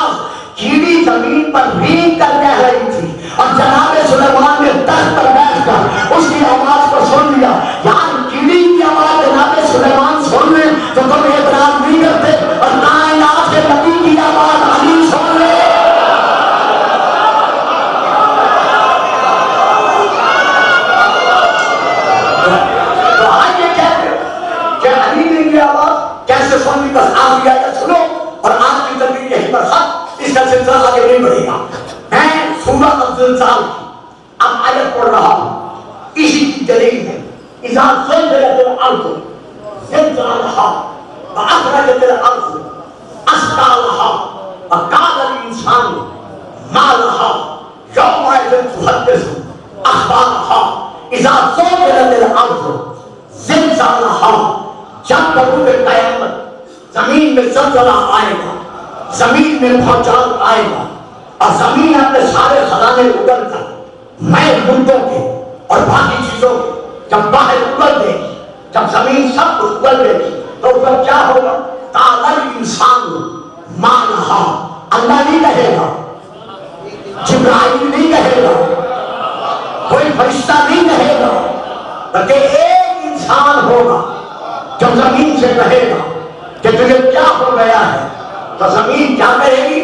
کیڑی زمین پر رینگ کر کہہ رہی تھی اور جناب سلیمان نے تخت پر بیٹھ کر اس کی آواز کو سن لیا۔ یار کیڑی کی آواز جناب سلیمان سن لیں تو تم اعتراض نہیں کرتے، اور کائنات کے نبی کی آواز علی سن لے۔ تو آج یہ کہتے کہ علی نے یہ آواز کیسے سن لی؟ بس آپ یہ آیت سنو اور آپ کی تقریر یہیں پر ختم، اس کا سلسلہ آگے نہیں بڑھے گا۔ میں سورہ الزلزال کی اب آیت پڑھ رہا ہوں، اسی کی دلیل ہے اذا زلزلت الارض زلزالها واخرجت الارض اثقالها وقال الانسان ما لها يومئذ تحدث اخبارها اذا زلزلت الارض زلزالها۔ جب بروز قیامت زمین میں زلزلہ آئے گا، زمین میں بھونچال آئے گا اور زمین اپنے سارے خزانے اگل کر میں مردوں کے اور باقی چیزوں کے جب باہر اگل دے گی، جب زمین سب کچھ اگل دے گی تو اس پر کیا ہوگا؟ قال انسان ما لہا، اللہ نہیں کہے گا، جبرائیل نہیں کہے گا، کوئی فرشتہ نہیں کہے گا، بلکہ ایک انسان ہوگا جو زمین سے کہے گا کہ تجھے کیا ہو گیا ہے۔ تو زمین کیا کہے گی؟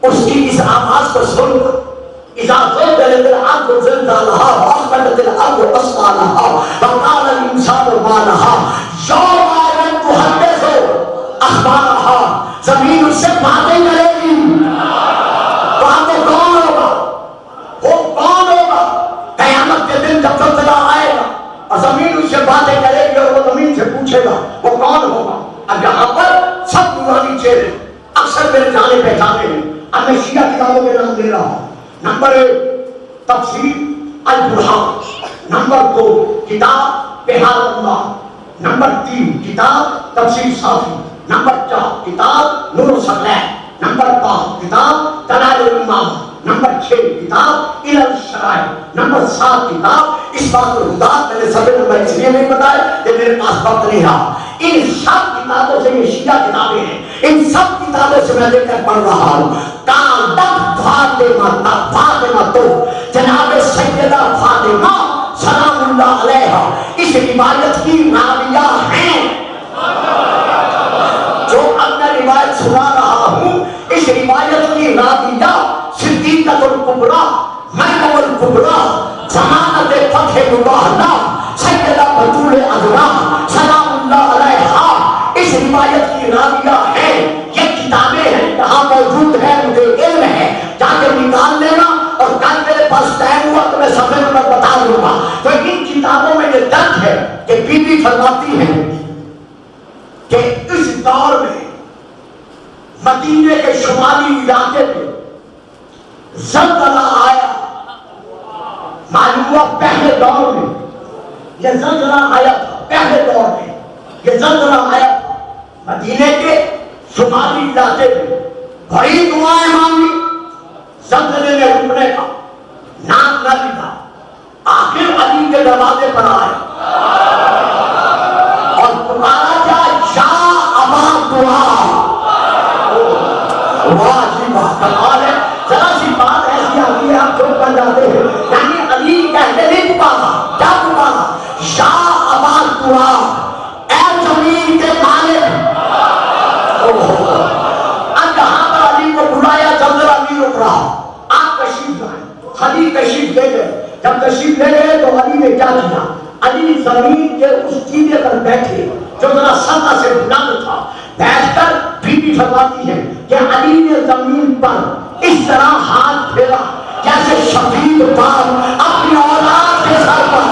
اس کی اس آواز کو سن کر اذا زلزلت الارض زلزالها واخرجت الارض اثقالها وقال الانسان ما لها يومئذ تحدث اخبارها۔ زمین اس سے باتیں کرے گی، وہاں تو کون ہوگا؟ وہ کون ہوگا؟ قیامت کے دن جب زلزلہ آئے گا اور زمین اس سے باتیں کرے گی اور وہ زمین سے پوچھے گا وہ کون ہوگا۔ اب یہاں پر سب نورانی چہرے اکثر میرے جانے پہچانے ہیں، اب میں شیعہ کتابوں کے نام دے رہا ہوں۔ نمبر 1 تفسیر البرہان، نمبر 2 کتاب بہار اللہ، نمبر 3 کتاب تفسیر صافی، نمبر 4 کتاب نور الصقلین، نمبر 5 کتاب دلائل الامام، نمبر 6 کتاب الى الشرائع، نمبر 7 کتاب اثبات الہدایت۔ میں نے سب نمبر اس لیے نہیں بتایا کہ میرے پاس وقت نہیں رہا۔ ان سب کتابوں سے، یہ شیعہ کتابیں ہیں، ان سب کتابوں سے میں لے کر پڑھ رہا ہوں. فاطمہ تو جناب سیدہ فاطمہ سلام اللہ علیہا اس روایت کی راویہ ہیں. جو اب میں روایت سنا رہا ہوں اس روایت کی راویہ صدیقۃ الکبریٰ مریم الکبریٰ ضمانت فتح مباہلہ سیدہ بطول عذرا سلام اللہ علیہا اس روایت کی راویہ ہیں. یہ کتابیں ہیں، کہاں موجود ہے مجھے علم ہے، جا کے نکال لینا اور کل میرے پاس ٹائم ہوا تو میں صفحے نمبر بتا دوں گا. تو ان کتابوں میں یہ درج ہے کہ بی بی فرماتی ہیں کہ اس دور میں مدینے کے شمالی علاقے میں زلزلہ آیا. معلوم ہوا پہلے دور میں یہ زلزلہ آیا تھا، پہلے دور میں یہ زلزلہ آیا تھا مدینے کے شمالی علاقے میں. بڑی دعائیں مانگی زلزلے میں رکنے کا، نام نہ لکھا. آخر علی کے دروازے پر آئے اور پکارا جا یا ابا دعا. واہ جی واہ، کمال ہے. ذرا سی بات ایسی آتی ہے آپ چپ کر جاتے ہیں. یعنی علی کہتے نہیں پکارا، کیا پکارا؟ یا ابا دعا، اے زمین کے مالک. اب جہاں پر علی کو بلایا زلزلہ نہیں رک رہا، آپ تشریف لائیں. علی تشریف لے گئے. جب تشریف لے گئے تو علی نے کیا کیا؟ علی زمین کے اس چیزے پر بیٹھے جو ذرا سطح سے بلند تھا. بیٹھ کر بی بی فرماتی ہے کہ علی نے زمین پر اس طرح ہاتھ پھیرا جیسے شفیق باپ اپنی اولاد کے سر پر،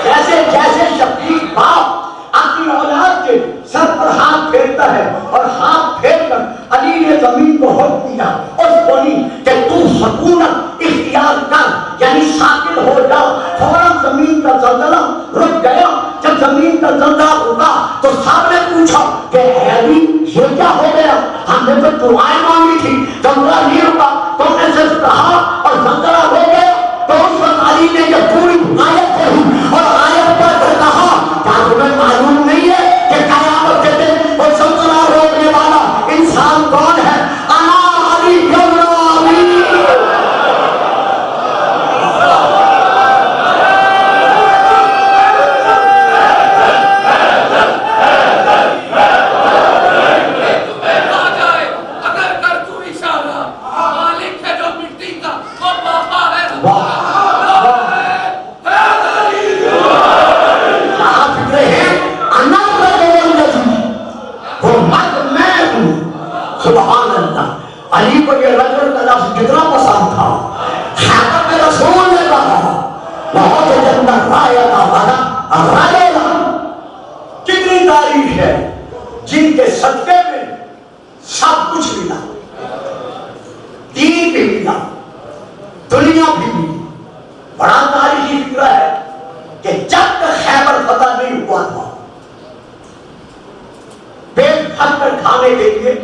جیسے شفیق باپ اپنی اولاد کے سر پر ہاتھ پھیرتا ہے. اور ہاتھ پھیر کر علی نے زمین کو حکم دیا اور بولی کہ تو سکونت اختیار کر، یعنی ساکن ہو جا. فوراً زمین کا زلزلہ رک گیا. جب زمین کا زلزلہ رکا تو سب نے پوچھا کہ اے علی یہ کیا ہو گیا؟ ہم نے تو دعائیں مانگی تھی، زلزلہ نہیں رکا. تم نے صرف کہا اور زلزلہ ہو گیا. تو اس وقت علی نے یہ پوری آیت پڑھی اور آیت پڑھ کر کہا کیا تمہیں معلوم نہیں ہے کہ قیامت کے دن وہ زلزلہ روکنے والا انسان کون ہے؟ انا علی ابن ابی. سبحان اللہ. علی کو یہ رجل کا لفظ کتنا پسند تھا. حضرت میں رسول نے کہا بہت جنت رایہ رایہ. کتنی تعریف ہے جن کے صدقے میں سب کچھ ملا، دین بھی ملا، دنیا بھی ملی. بڑا تاریخی فکرہ ہے کہ جب تک خیبر فتح نہیں ہوا تھا پیٹ بھر کر کھانے کے لیے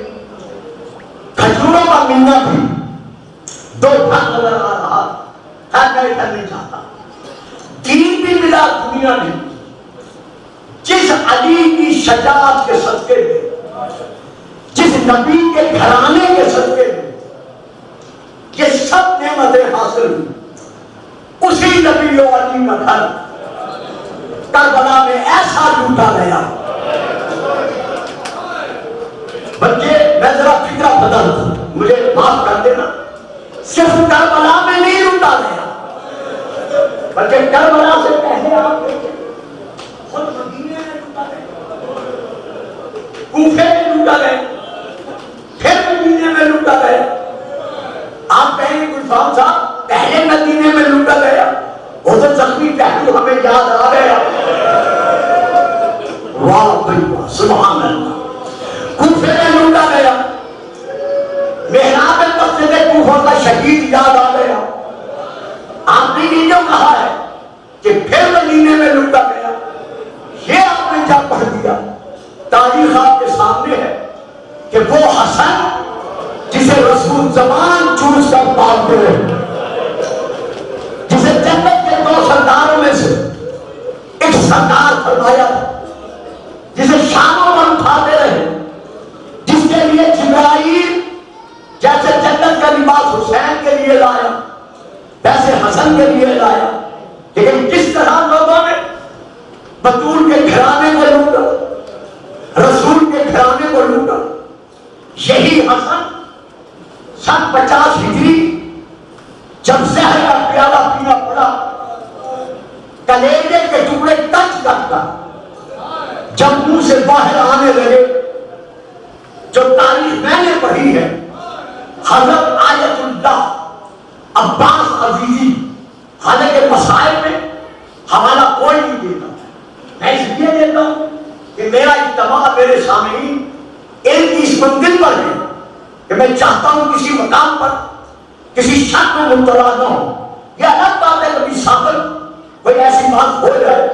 کھجوروں کا ملنا بھی 2 پھل نظر آ رہا. میں نہیں چاہتا. دین بھی ملا، دنیا بھی. جس علی کی شجاعت کے صدقے میں، جس نبی کے گھرانے کے صدقے میں یہ سب نعمتیں حاصل ہوئی، اسی نبی و علی کا گھر کربلا میں ایسا لوٹا گیا. بچے میں ذرا فکرہ بدل دوں، مجھے معاف کر دینا. صرف کربلا میں نہیں لوٹا گیا بلکہ کربلا سے پہلے آپ دیکھیں خود مدینے میں لوٹا گئے، کوفے میں لوٹا گئے، پھر مدینے میں لوٹا گئے. آپ کہیں گلفام صاحب پہلے مدینے میں لوٹا گیا، وہ تو زخمی پہلو ہمیں یاد آ گیا. واہ بھائی واہ، سبحان اللہ. کوفے میں لوٹا گیا، محراب مسجد کوفہ کا شہید یاد آ گیا. آپ نے یہ جو کہا ہے کہ پھر مدینے میں لوٹا گیا، یہ آپ نے کیا پڑھ دیا. تاریخ آپ کے سامنے ہے کہ وہ حسن جسے رسول زمان چوس کر پالتے رہے، جسے جنت کے 2 سرداروں میں سے لیے لایا، لیکن کس طرح لوگوں نے بطول کے گھرانے کو لوٹا، رسول کے گھرانے کو لوٹا۔ یہی حسن 50 ہجری جب زہر کا پیالہ پینا پڑا، کلیجے کے ٹکڑے ٹچ کرتا، جب منہ سے باہر آنے لگے، جو تاریخ میں نے پڑھی ہے، حضرت آیت اللہ عباس عزیزی، حالانکہ مسائل میں حوالہ کوئی نہیں دیتا، میں اس لیے دیتا ہوں کہ میرا اجتماع میرے سامعین ایک اس منزل پر ہے کہ میں چاہتا ہوں کسی مقام پر کسی شک میں مبتلا نہ ہو۔ یہ الگ بات ہے کبھی سابق کوئی ایسی بات ہو جائے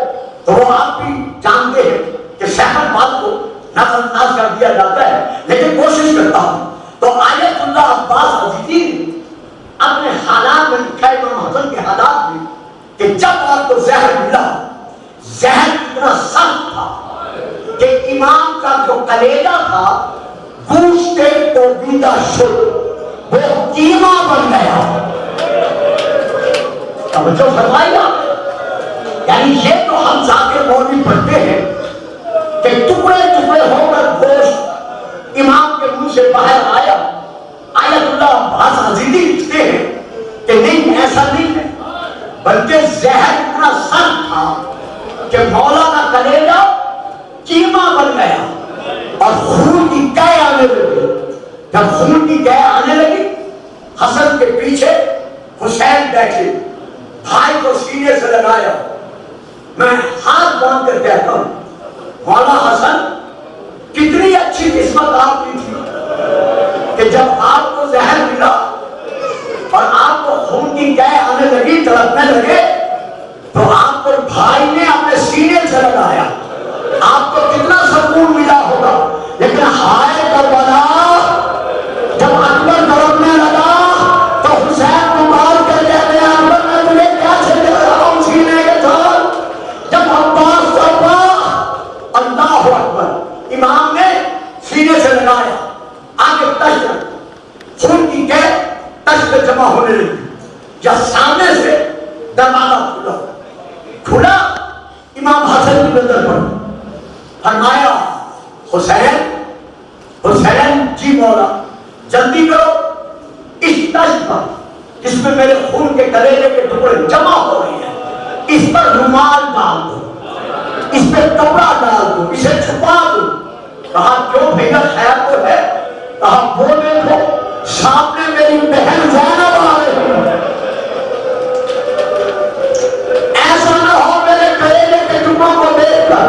تو وہ آپ بھی جانتے ہیں کہ سہمت بات کو نظر انداز کر دیا جاتا ہے، لیکن کوشش کرتا ہوں۔ تو آیت اللہ عباس عزیزی اپنے حالات میں لکھا ہے، امام حسن کے حالات میں، کہ جب آپ کو زہر ملا، زہر اتنا سخت تھا کہ امام کا جو کلیجہ تھا گوشت کوبیدہ شد، وہ قیمہ بن گیا۔ توجہ فرمائیے، یعنی یہ تو ہم ذاکر مولوی پڑھتے ہیں کہ ٹکڑے ٹکڑے ہو کر گوشت امام کے منہ سے باہر آیا۔ آیت اللہ عباس عزیزی لکھتے ہیں کہ نہیں، ایسا نہیں ہے، بلکہ زہر اتنا سخت تھا کہ مولا کا کلیجہ قیمہ بن گیا اور خون کی قے آنے لگی۔ جب خون کی قے آنے لگی، حسن کے پیچھے حسین بیٹھے، بھائی کو سینے سے لگایا۔ میں ہاتھ باندھ کر کہتا ہوں، مولا حسن کتنی اچھی قسمت آپ کی تھی کہ جب آپ کو زہر ملا اور آپ کو خون کی قے آنے لگی، تڑپنے لگے، تو آپ کو بھائی نے اپنے سینے سے لگایا۔ آپ کو کتنا سکون ملا ہوگا۔ لیکن ہائے کربلا، جب اکبر تڑپنے لگا تو حسین کو مار کر کہتے ہیں، اکبر میں تمہیں کیا چھڑ رہا ہوں سینے کے ساتھ۔ جب عباس تڑپا، اللہ اکبر، امام نے سینے سے لگایا، آگے تشت، خون کی قے تشت جمع ہونے لگی۔ یا سامنے سے دروازہ کھلا، امام حسن کی نظر پڑی، فرمایا حسین، حسین جی مولا جلدی کرو، اس تشت پر جس میں میرے خون کے کلیجے کے ٹکڑے جمع ہو رہی ہیں، اس پر رومال ڈال دو، اس پہ کپڑا ڈال دو، اسے چھپا دو۔ کہا کیوں بھیا، خیر تو ہے؟ کہا وہ دیکھو سامنے میری بہن زینب آ رہی ہے، ایسا نہ ہو میرے کلیجے کے ٹکڑوں کو دیکھ کر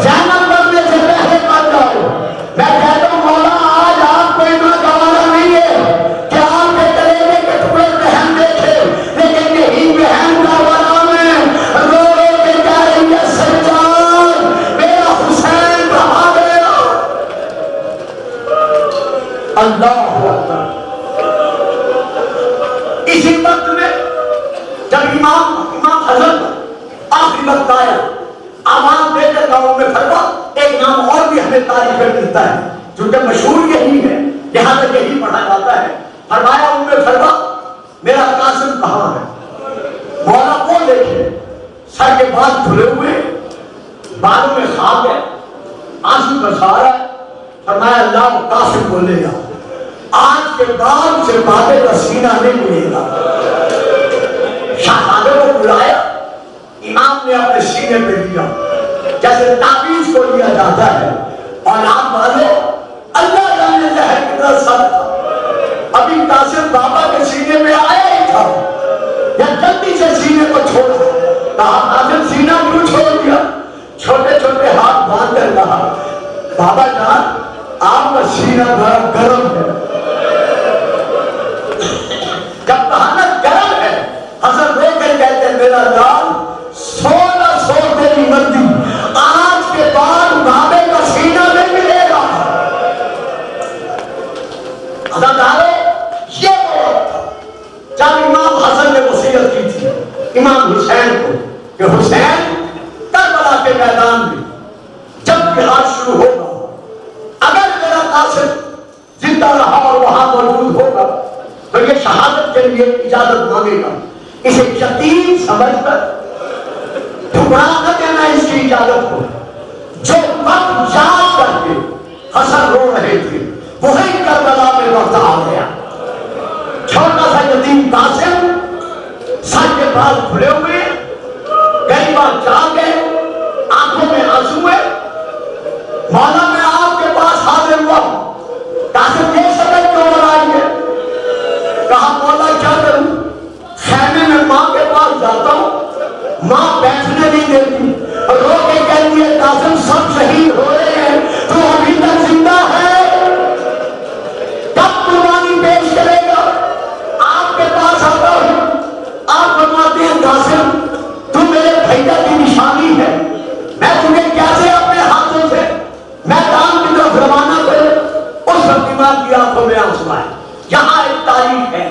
زینب مرنے سے پہلے مر جاؤ۔ میں کہتا ہوں مولا، آج آپ کو اتنا گوارا نہیں ہے کہ آپ کے کلیجے کے ٹکڑے بہن دیکھے، لیکن یہی بہن کربلا میں رو رو کے کہہ رہی ہے، سجاد میرا حسین کہاں گیا؟ اللہ اکبر۔ اسی وقت میں جب امام حضرت آخری وقت آیا، آواز دے کر گاؤں میں پھروا، ایک نام اور بھی ہمیں تاریخ میں ملتا ہے چونکہ مشہور یہی ہے، یہاں تک یہی پڑھا جاتا ہے۔ فرمایا پھروا، میرا قاسم کہاں ہے؟ مولا کو دیکھے، سر کے بال کھلے ہوئے، بالوں میں خاک ہے، آنسو کا سہارا ہے۔ فرمایا اللہ قاسم کو لے جاؤ، آج کے بعد سے بابے کا سینہ نہیں ملے گا۔ شہزادے کو بلایا، امام نے اپنے سینے پہ لیا جیسے تعویذ کو لیا جاتا ہے، اور آپ والے اللہ جانے زہر کتنا سخت تھا، ابھی قاسم بابا کے سینے میں آیا ہی تھا، یا جلدی سے سینے کو چھوڑا۔ کہا قاسم سینہ کیوں چھوڑ دیا؟ چھوٹے چھوٹے ہاتھ باندھ کر کہا بابا جان آپ کا سینہ بڑا گرم ہے۔ جب کہا نا گرم ہے، حسن رو کر کہتے ہیں میرا جان سو نہ سو تیری مرضی، آج کے بعد بابے کا سینہ نہیں ملے گا۔ اسے یقین سمجھ کر ٹھکرا نہ دینا اس کی اجازت کو. جو وقت یاد کر کے حسن رو رہے تھے وہی کربلا میں وقت آ گیا. چھوٹا سا یتیم قاسم سر کے بال کھلے ہوئے کئی بار جاگ گئے, آنکھوں میں آنسو ہے. مولا میں آپ کے پاس حاضر ہوا ہوں, قاسم یہ سمجھ کیوں بنائی ہے؟ کہا مولا کیا کروں, خیمے میں ماں کے پاس جاتا ہوں, ماں بیٹھنے نہیں دیتی, رو کے کہتی ہے قاسم سب شہید ہو رہے ہیں تو ابھی تک زندہ ہے, کب قربانی پیش کرے گا؟ آپ کے پاس آتا ہوں, آپ فرماتے ہیں قاسم تو میرے بھیا کی نشانی ہے, میں تمہیں کیسے اپنے ہاتھوں سے میدان کی طرف روانہ کروں؟ اس وقت امام کی آنکھوں میں آنسو آئے. یہاں ایک تاریخ ہے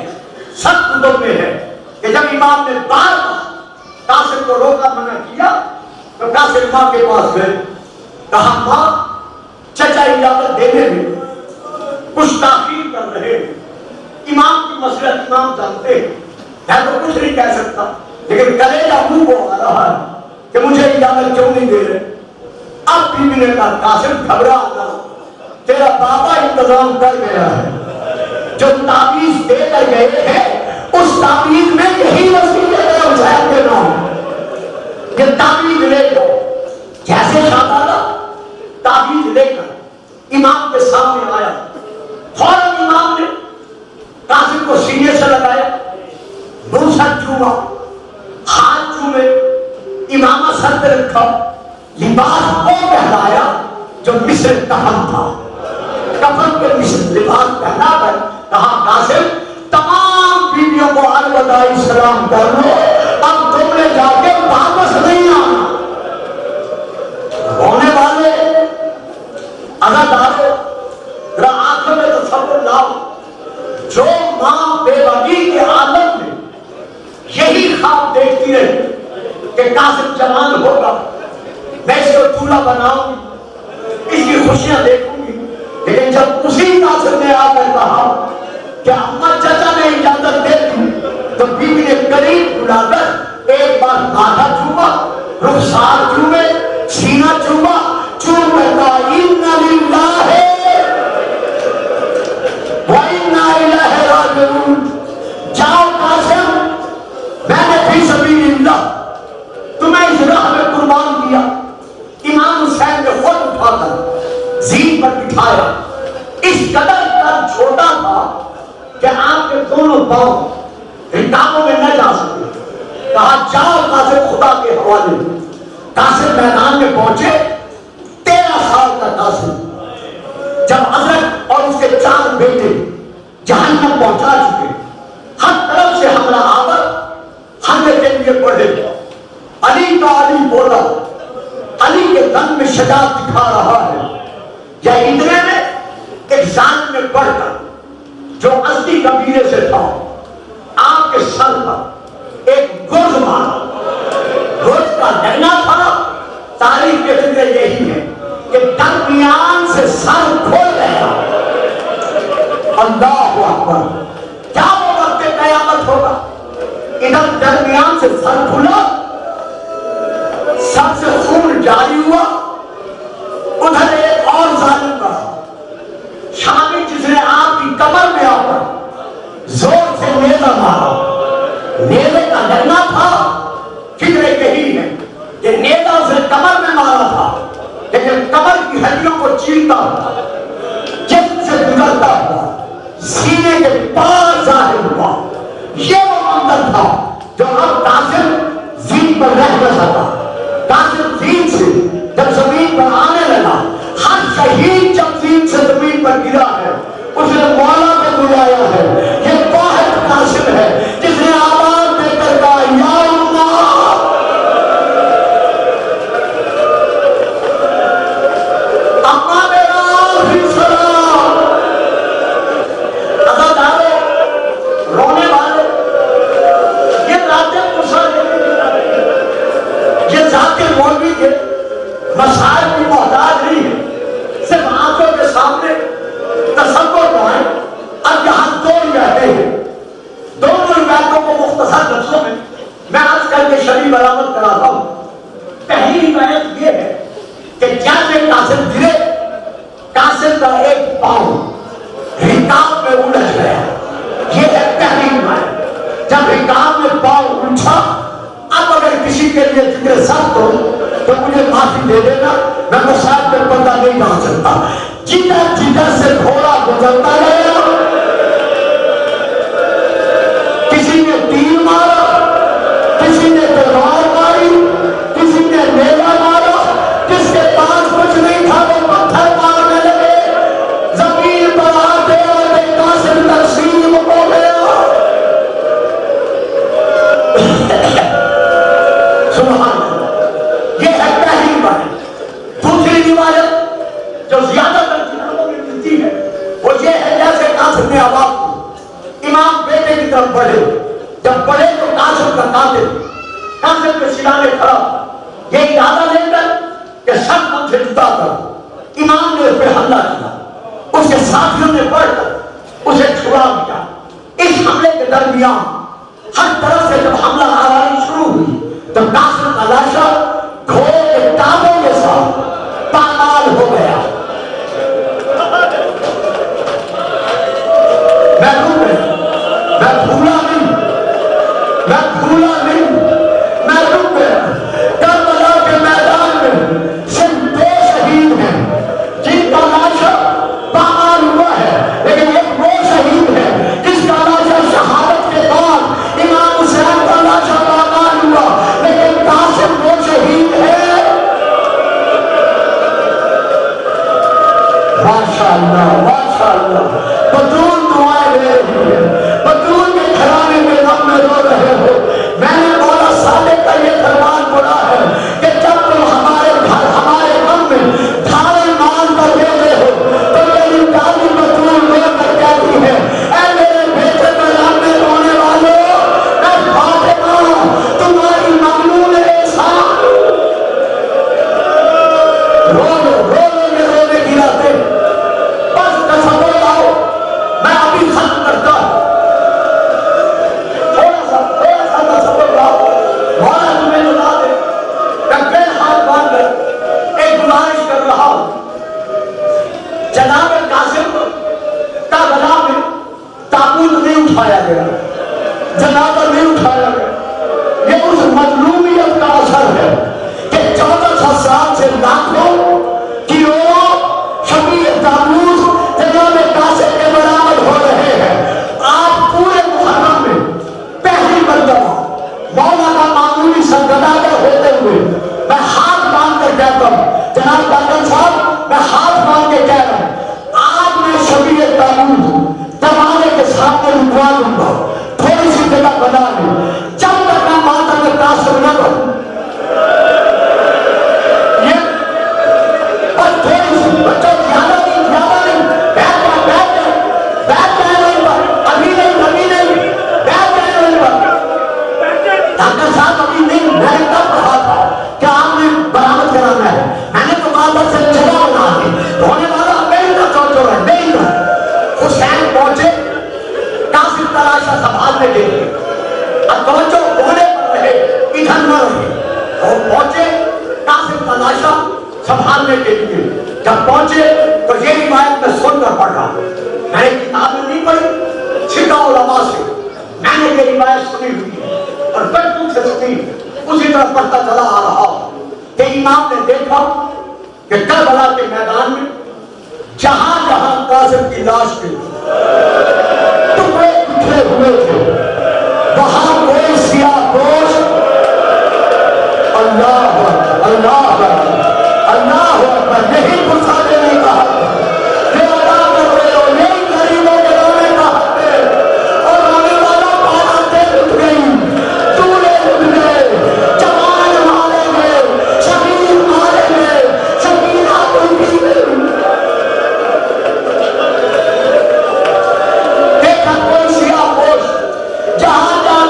سب کتب میں ہے کہ جب امام نے بار قاسم کو روکا منع کیا تو قاسم ماں کے پاس گئے, کہا ماں چچا اجازت دینے میں کچھ تاخیر کر رہے ہیں, امام کی مسئلہ امام جانتے ہیں, میں تو کچھ نہیں کہہ سکتا لیکن کلیجہ منہ کو آ رہا ہے کہ مجھے اجازت کیوں نہیں دے رہے. اب بیوی نے کہا قاسم گھبرا نہ, تیرا بابا انتظام کر گیا ہے, جو تعویذ دے کر گئے ہیں اس تعویذ میں یہی وسیلے ہے حسین کے نام, یہ تعویذ لے جاؤ. جیسے شہزادہ تعویذ لے کر امام کے سامنے آیا, فوراً امام نے قاسم کو سینے سے لگایا, منہ سر چوما, ہاتھ چومے, امامہ سر پہ رکھا, لباس کو پہنایا جو مصر کفن تھا, کفن کے مصر لباس پہنا کر کہا قاسم تمام بیویوں کو الوداعی سلام کر لو, اب تم نے جا کے واپس نہیں آنا. ہونے والے عزادارو ذرا آنکھوں میں تصور لاؤ, جو ماں بے بگی کے عالم میں یہی خواب دیکھتی رہی کہ قاسم جوان ہوگا, میں اس کو چولہا بناؤں گی, اس کی خوشیاں دیکھوں گی, لیکن جب اسی قاسم نے آ کر کہا کہ اماں چچا نے اجازت دے دی تو بیوی نے قریب بلا کر ایک بار ماتھا چوما, رخسار چومے, سینہ چوما, چوم کر کہا اِنَّ لِلَّهِ وَإِنَّا إِلَيْهِ رَاجِعُونَ. جاؤ قاسم, میں نے فی سبیل اللہ تمہیں اس راہ میں قربان کیا. امام حسین نے خود اٹھا کر زین پر بٹھایا, اس قدر کا چھوٹا تھا کہ آپ کے دونوں پاؤں رکابوں میں نہ جا سکے. کہا جاؤ قاسم خدا کے حوالے. قاسم میدان میں پہنچے, 13 سال کا قاسم, جب حضرت اور اس کے 4 بیٹے جہنم پہنچا چکے, ہر طرف سے حملہ آور حملے کے لیے بڑھے, علی کا علی بولا, علی کے دن میں شجاعت دکھا رہا ہے, یا ادھرے میں ایک ظالم میں بڑھ کر جو ازدی قبیلے سے تھا آپ کے سر پر ایک گرز مارا. گرز کا لگنا تھا, تاریخ کے ذکر یہی ہے کہ درمیان سے سر کھول گیا. اللہ اکبر, کیا وہ وقت قیامت ہوگا؟ ادھر درمیان سے سر کھلا, سر سے خون جاری ہوا, ادھر ایک اور ظالم کا شامی جس نے آپ کی کمر میں آ کر زور سے نیزہ مارا. نیزے کا لگنا تھا, فکر یہی ہے کہ نیزہ اسے کمر میں مارا تھا, لیکن کمر کی ہڈیوں کو چیرتا ہوا, جسم سے گزرتا ہوا, سینے کے پار ظاہر ہوا. یہ وہ منظر تھا جو اب قاسم زین پر رہ نہ سکا. قاسم زین سے جب زمین پر آنے لگا, ہر شہید جب زین سے زمین پر گرا ہے اس نے مولا کو بلایا ہے. یہ واحد قاسم ہے جس نے آواز دے کر کہا یا اللہ, اما میرا آخری سلام. عزادارو, رونے والے, یہ راجہ مسائل یہ ذاکر مولوی کے مسائل کی محتاج نہیں ہے, صرف آنکھوں کے سامنے تصور بنائیں. اب یہاں 2 روایتیں ہیں, دونوں روایتوں کو مختصر لفظوں میں عرض کر کے شریف علامت کراتا ہوں۔ پہلی روایت یہ ہے کہ جب قاسم گرے، قاسم کا ایک پاؤں رکاب میں الجھ گیا، یہ ہے پہلی روایت۔ جب رکاب میں پاؤں الجھا، اب اگر کسی کے لیے ذکر سخت ہو تو مجھے معافی دے دینا، میں مسائل پہ پردہ نہیں ڈال سکتا۔ جدھر جدھر سے گھوڑا گزرتا گیا، کسی نے تیر مارا، کسی نے تلوار ماری، کسی نے نیزہ مارا، جس کے پاس کچھ نہیں تھا وہ پتھر مارنے لگے، زمین پر آتے آتے قاسم تقسیم ہو گیا۔ سبحان اللہ، یہ ہے پہلی بات۔ دوسری روایت جو زیادہ تر کتابوں میں ملتی ہے وہ یہ ہے جیسے قاسم نے آواز دی، امام بیٹے کی طرف بڑھے، جب بڑھے تو قاسم کا قاسم کے سرانے کھڑا، یہ ارادہ لے کر کہ سب مجھے جدا کر، امام نے اس پہ حملہ کیا، اس کے ساتھیوں نے بڑھ کر اسے چھڑا دیا۔ اس حملے کے درمیان ہر طرف سے جب حملہ آواری شروع ہوئی تو قاسم کا لاشا گھوڑے کے ٹانگوں کے ساتھ پامال ہو گیا۔ میں رک گیا، میں بھولا نہیں، میں بھولا نہیں، میں رک گیا۔ کربلا کے میدان میں صرف 2 شہید ہیں جن کا لاشا پامال ہوا ہے، لیکن ایک وہ شہید ہے جس کا لاشا شہادت کے بعد امام حسین کا لاشا پامال ہوا، لیکن قاسم وہ شہید ہے۔ ماشاءاللہ ماشاءاللہ، بدون دعائیں دے رہی ہے، بدون کے گھرانے میں غم میں رو رہے ہو۔ میں نے مولا صادق کا یہ فرمان پڑھا ہے کہ جب تم ہمارے گھر ہمارے غم میں دھارے مان کر دیتے ہو تو میری دادی بطول رو کر کہتی ہے، اے میرے بیٹے میں غم میں رونے والوں، اے فاطمہ تمہاری ممنون احسان، رو رونے کی راتے۔ بس تصور لاؤ، میں ابھی ختم کرتا ہوں، تھوڑا سا تصور لاؤ، مولا تمہیں بتا دے، میں بے ہاتھ باندھ کر ایک گزارش کر رہا ہوں۔ جناب قاسم کا گلا میں تابوت نہیں اٹھایا گیا، جنازہ نہیں اٹھایا گیا، یہ اس مظلومیت کا اثر ہے کہ 1400 سال سے لاکھوں کلو شبیہ تابوت جناب قاسم کے برآمد ہو رہے ہیں۔ آج پورے محرم میں پہلی مرتبہ مولا کا معمولی سرگزادہ ہوتے ہوئے میں ہاتھ باندھ کر کہتا ہوں، جناب ڈاکٹر صاحب میں ہاتھ باندھ کے کہہ رہا ہوں، آج میں شبیہ تابوت زمانے کے سامنے رکوا دوں گا، تھوڑی سی جگہ بنا لیں، جب تک میں ماتم میں قاسم نہ کروں، یہ بس تھوڑی سی بچوں زیادہ نہیں، بیٹھ جائے نہیں پر، ابھی نہیں، بیٹھ جائے نہیں پر۔ ڈاکٹر صاحب ابھی نہیں، میں نے کب کہا تھا کہ آپ نے برآمد کرانا ہے، میں نے تو کہا تھا صرف جگہ بنا دی، ہونے والا امریکہ چوچو ہے، نہیں ہے۔ حسین پہنچے قاسم کا لاشا سنبھالنے کے لیے، اب توجہ گھوڑے پر رہے، ادھر نہ رہے، اور پہنچے قاسم کا لاشا سنبھالنے کے لیے۔ جب پہنچے تو یہ روایت میں سن کر پڑھ رہا ہوں، میں نے کتاب میں نہیں پڑھی، چھٹا علماء سے میں نے یہ روایت سنی ہوئی ہے اور بچپن سے سنی، اسی طرح پڑھتا چلا آ رہا ہوں کہ امام نے دیکھا کہ کربلا کے میدان میں جہاں جہاں قاسم کی لاش کے ٹکڑے بکھرے ہوئے تھے، وہاں کوئی سیاہ پوش، اللہ اکبر، اللہ اکبر، اللہ اکبر، یہی گسانے نہیں کہا کہ ادا کر رہے ہو، یہی غریبوں کے رونے کا حق ہے، اور رونے والا باتیں اٹھ گئی، دولے اٹھ گئے، جوان مارے گئے، شبیر مارے گئے، شبیرہ اٹھی گئی۔ دیکھا کوئی سیاہ پوش، جہاں جہاں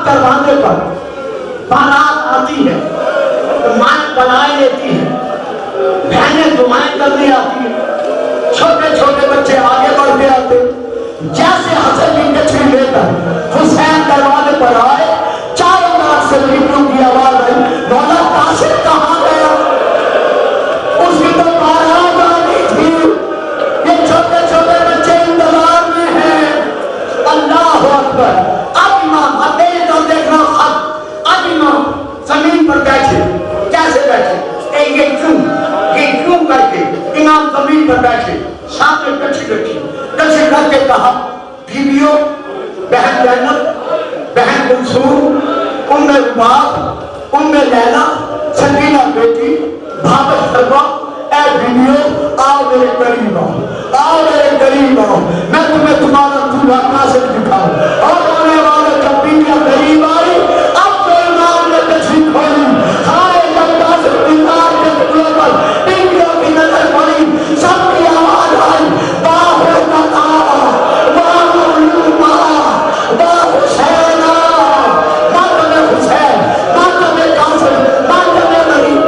اب دروازے پر بارات آتی ہے تو مائیں بنائے لیتی ہے، بہنیں دعائیں کرنے آتی ہیں، چھوٹے چھوٹے بچے آگے بڑھ کے آتے، جیسے حسن کی کچھری لے کر حسین دروازے پر آئے، چاروں طرف سے لڑکیوں کی آواز آئی، مولا قاسم کہاں گیا؟ اس کی تو بارات آنی تھی، یہ چھوٹے چھوٹے بچے انتظار میں ہیں۔ اللہ اکبر۔ اب امام تیز اور دیکھنا خط، اب امام زمین پر بیٹھے، کیسے بیٹھے؟ یہ کیوں کر کے امام زمین پر بیٹھے، سامنے کچھی رکھی، کچھی رکھ کے کہا، بیویوں، بہن زینب، بہن کلثوم، ام رباب، ام لیلا، سکینہ بیٹی، بھابت سروا، اے بیویوں، آؤ میرے قریب آؤ، آؤ میرے قریب آؤ، میں تمہیں تمہارا دولہا قاسم دکھاؤں۔ اور آنے والے جب بیویاں قریب آئی، اب تو امام نے کچھی کھولی، ہائے جب قاسم دیدار کے دلوں پر بیویوں کی نظر پڑی، سب کی آواز آئی، واہ نقا، واہ علوما، واہ حسینہ، ماتم حسین، ماتم قاسم، ماتم علی۔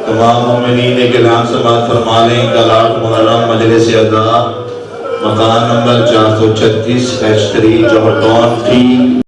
تمام مومنین کرام سماعت فرما لیں، کل 8 محرم مجلس اعزاز مکان نمبر 436 H3 جوہر ٹاؤن ٹی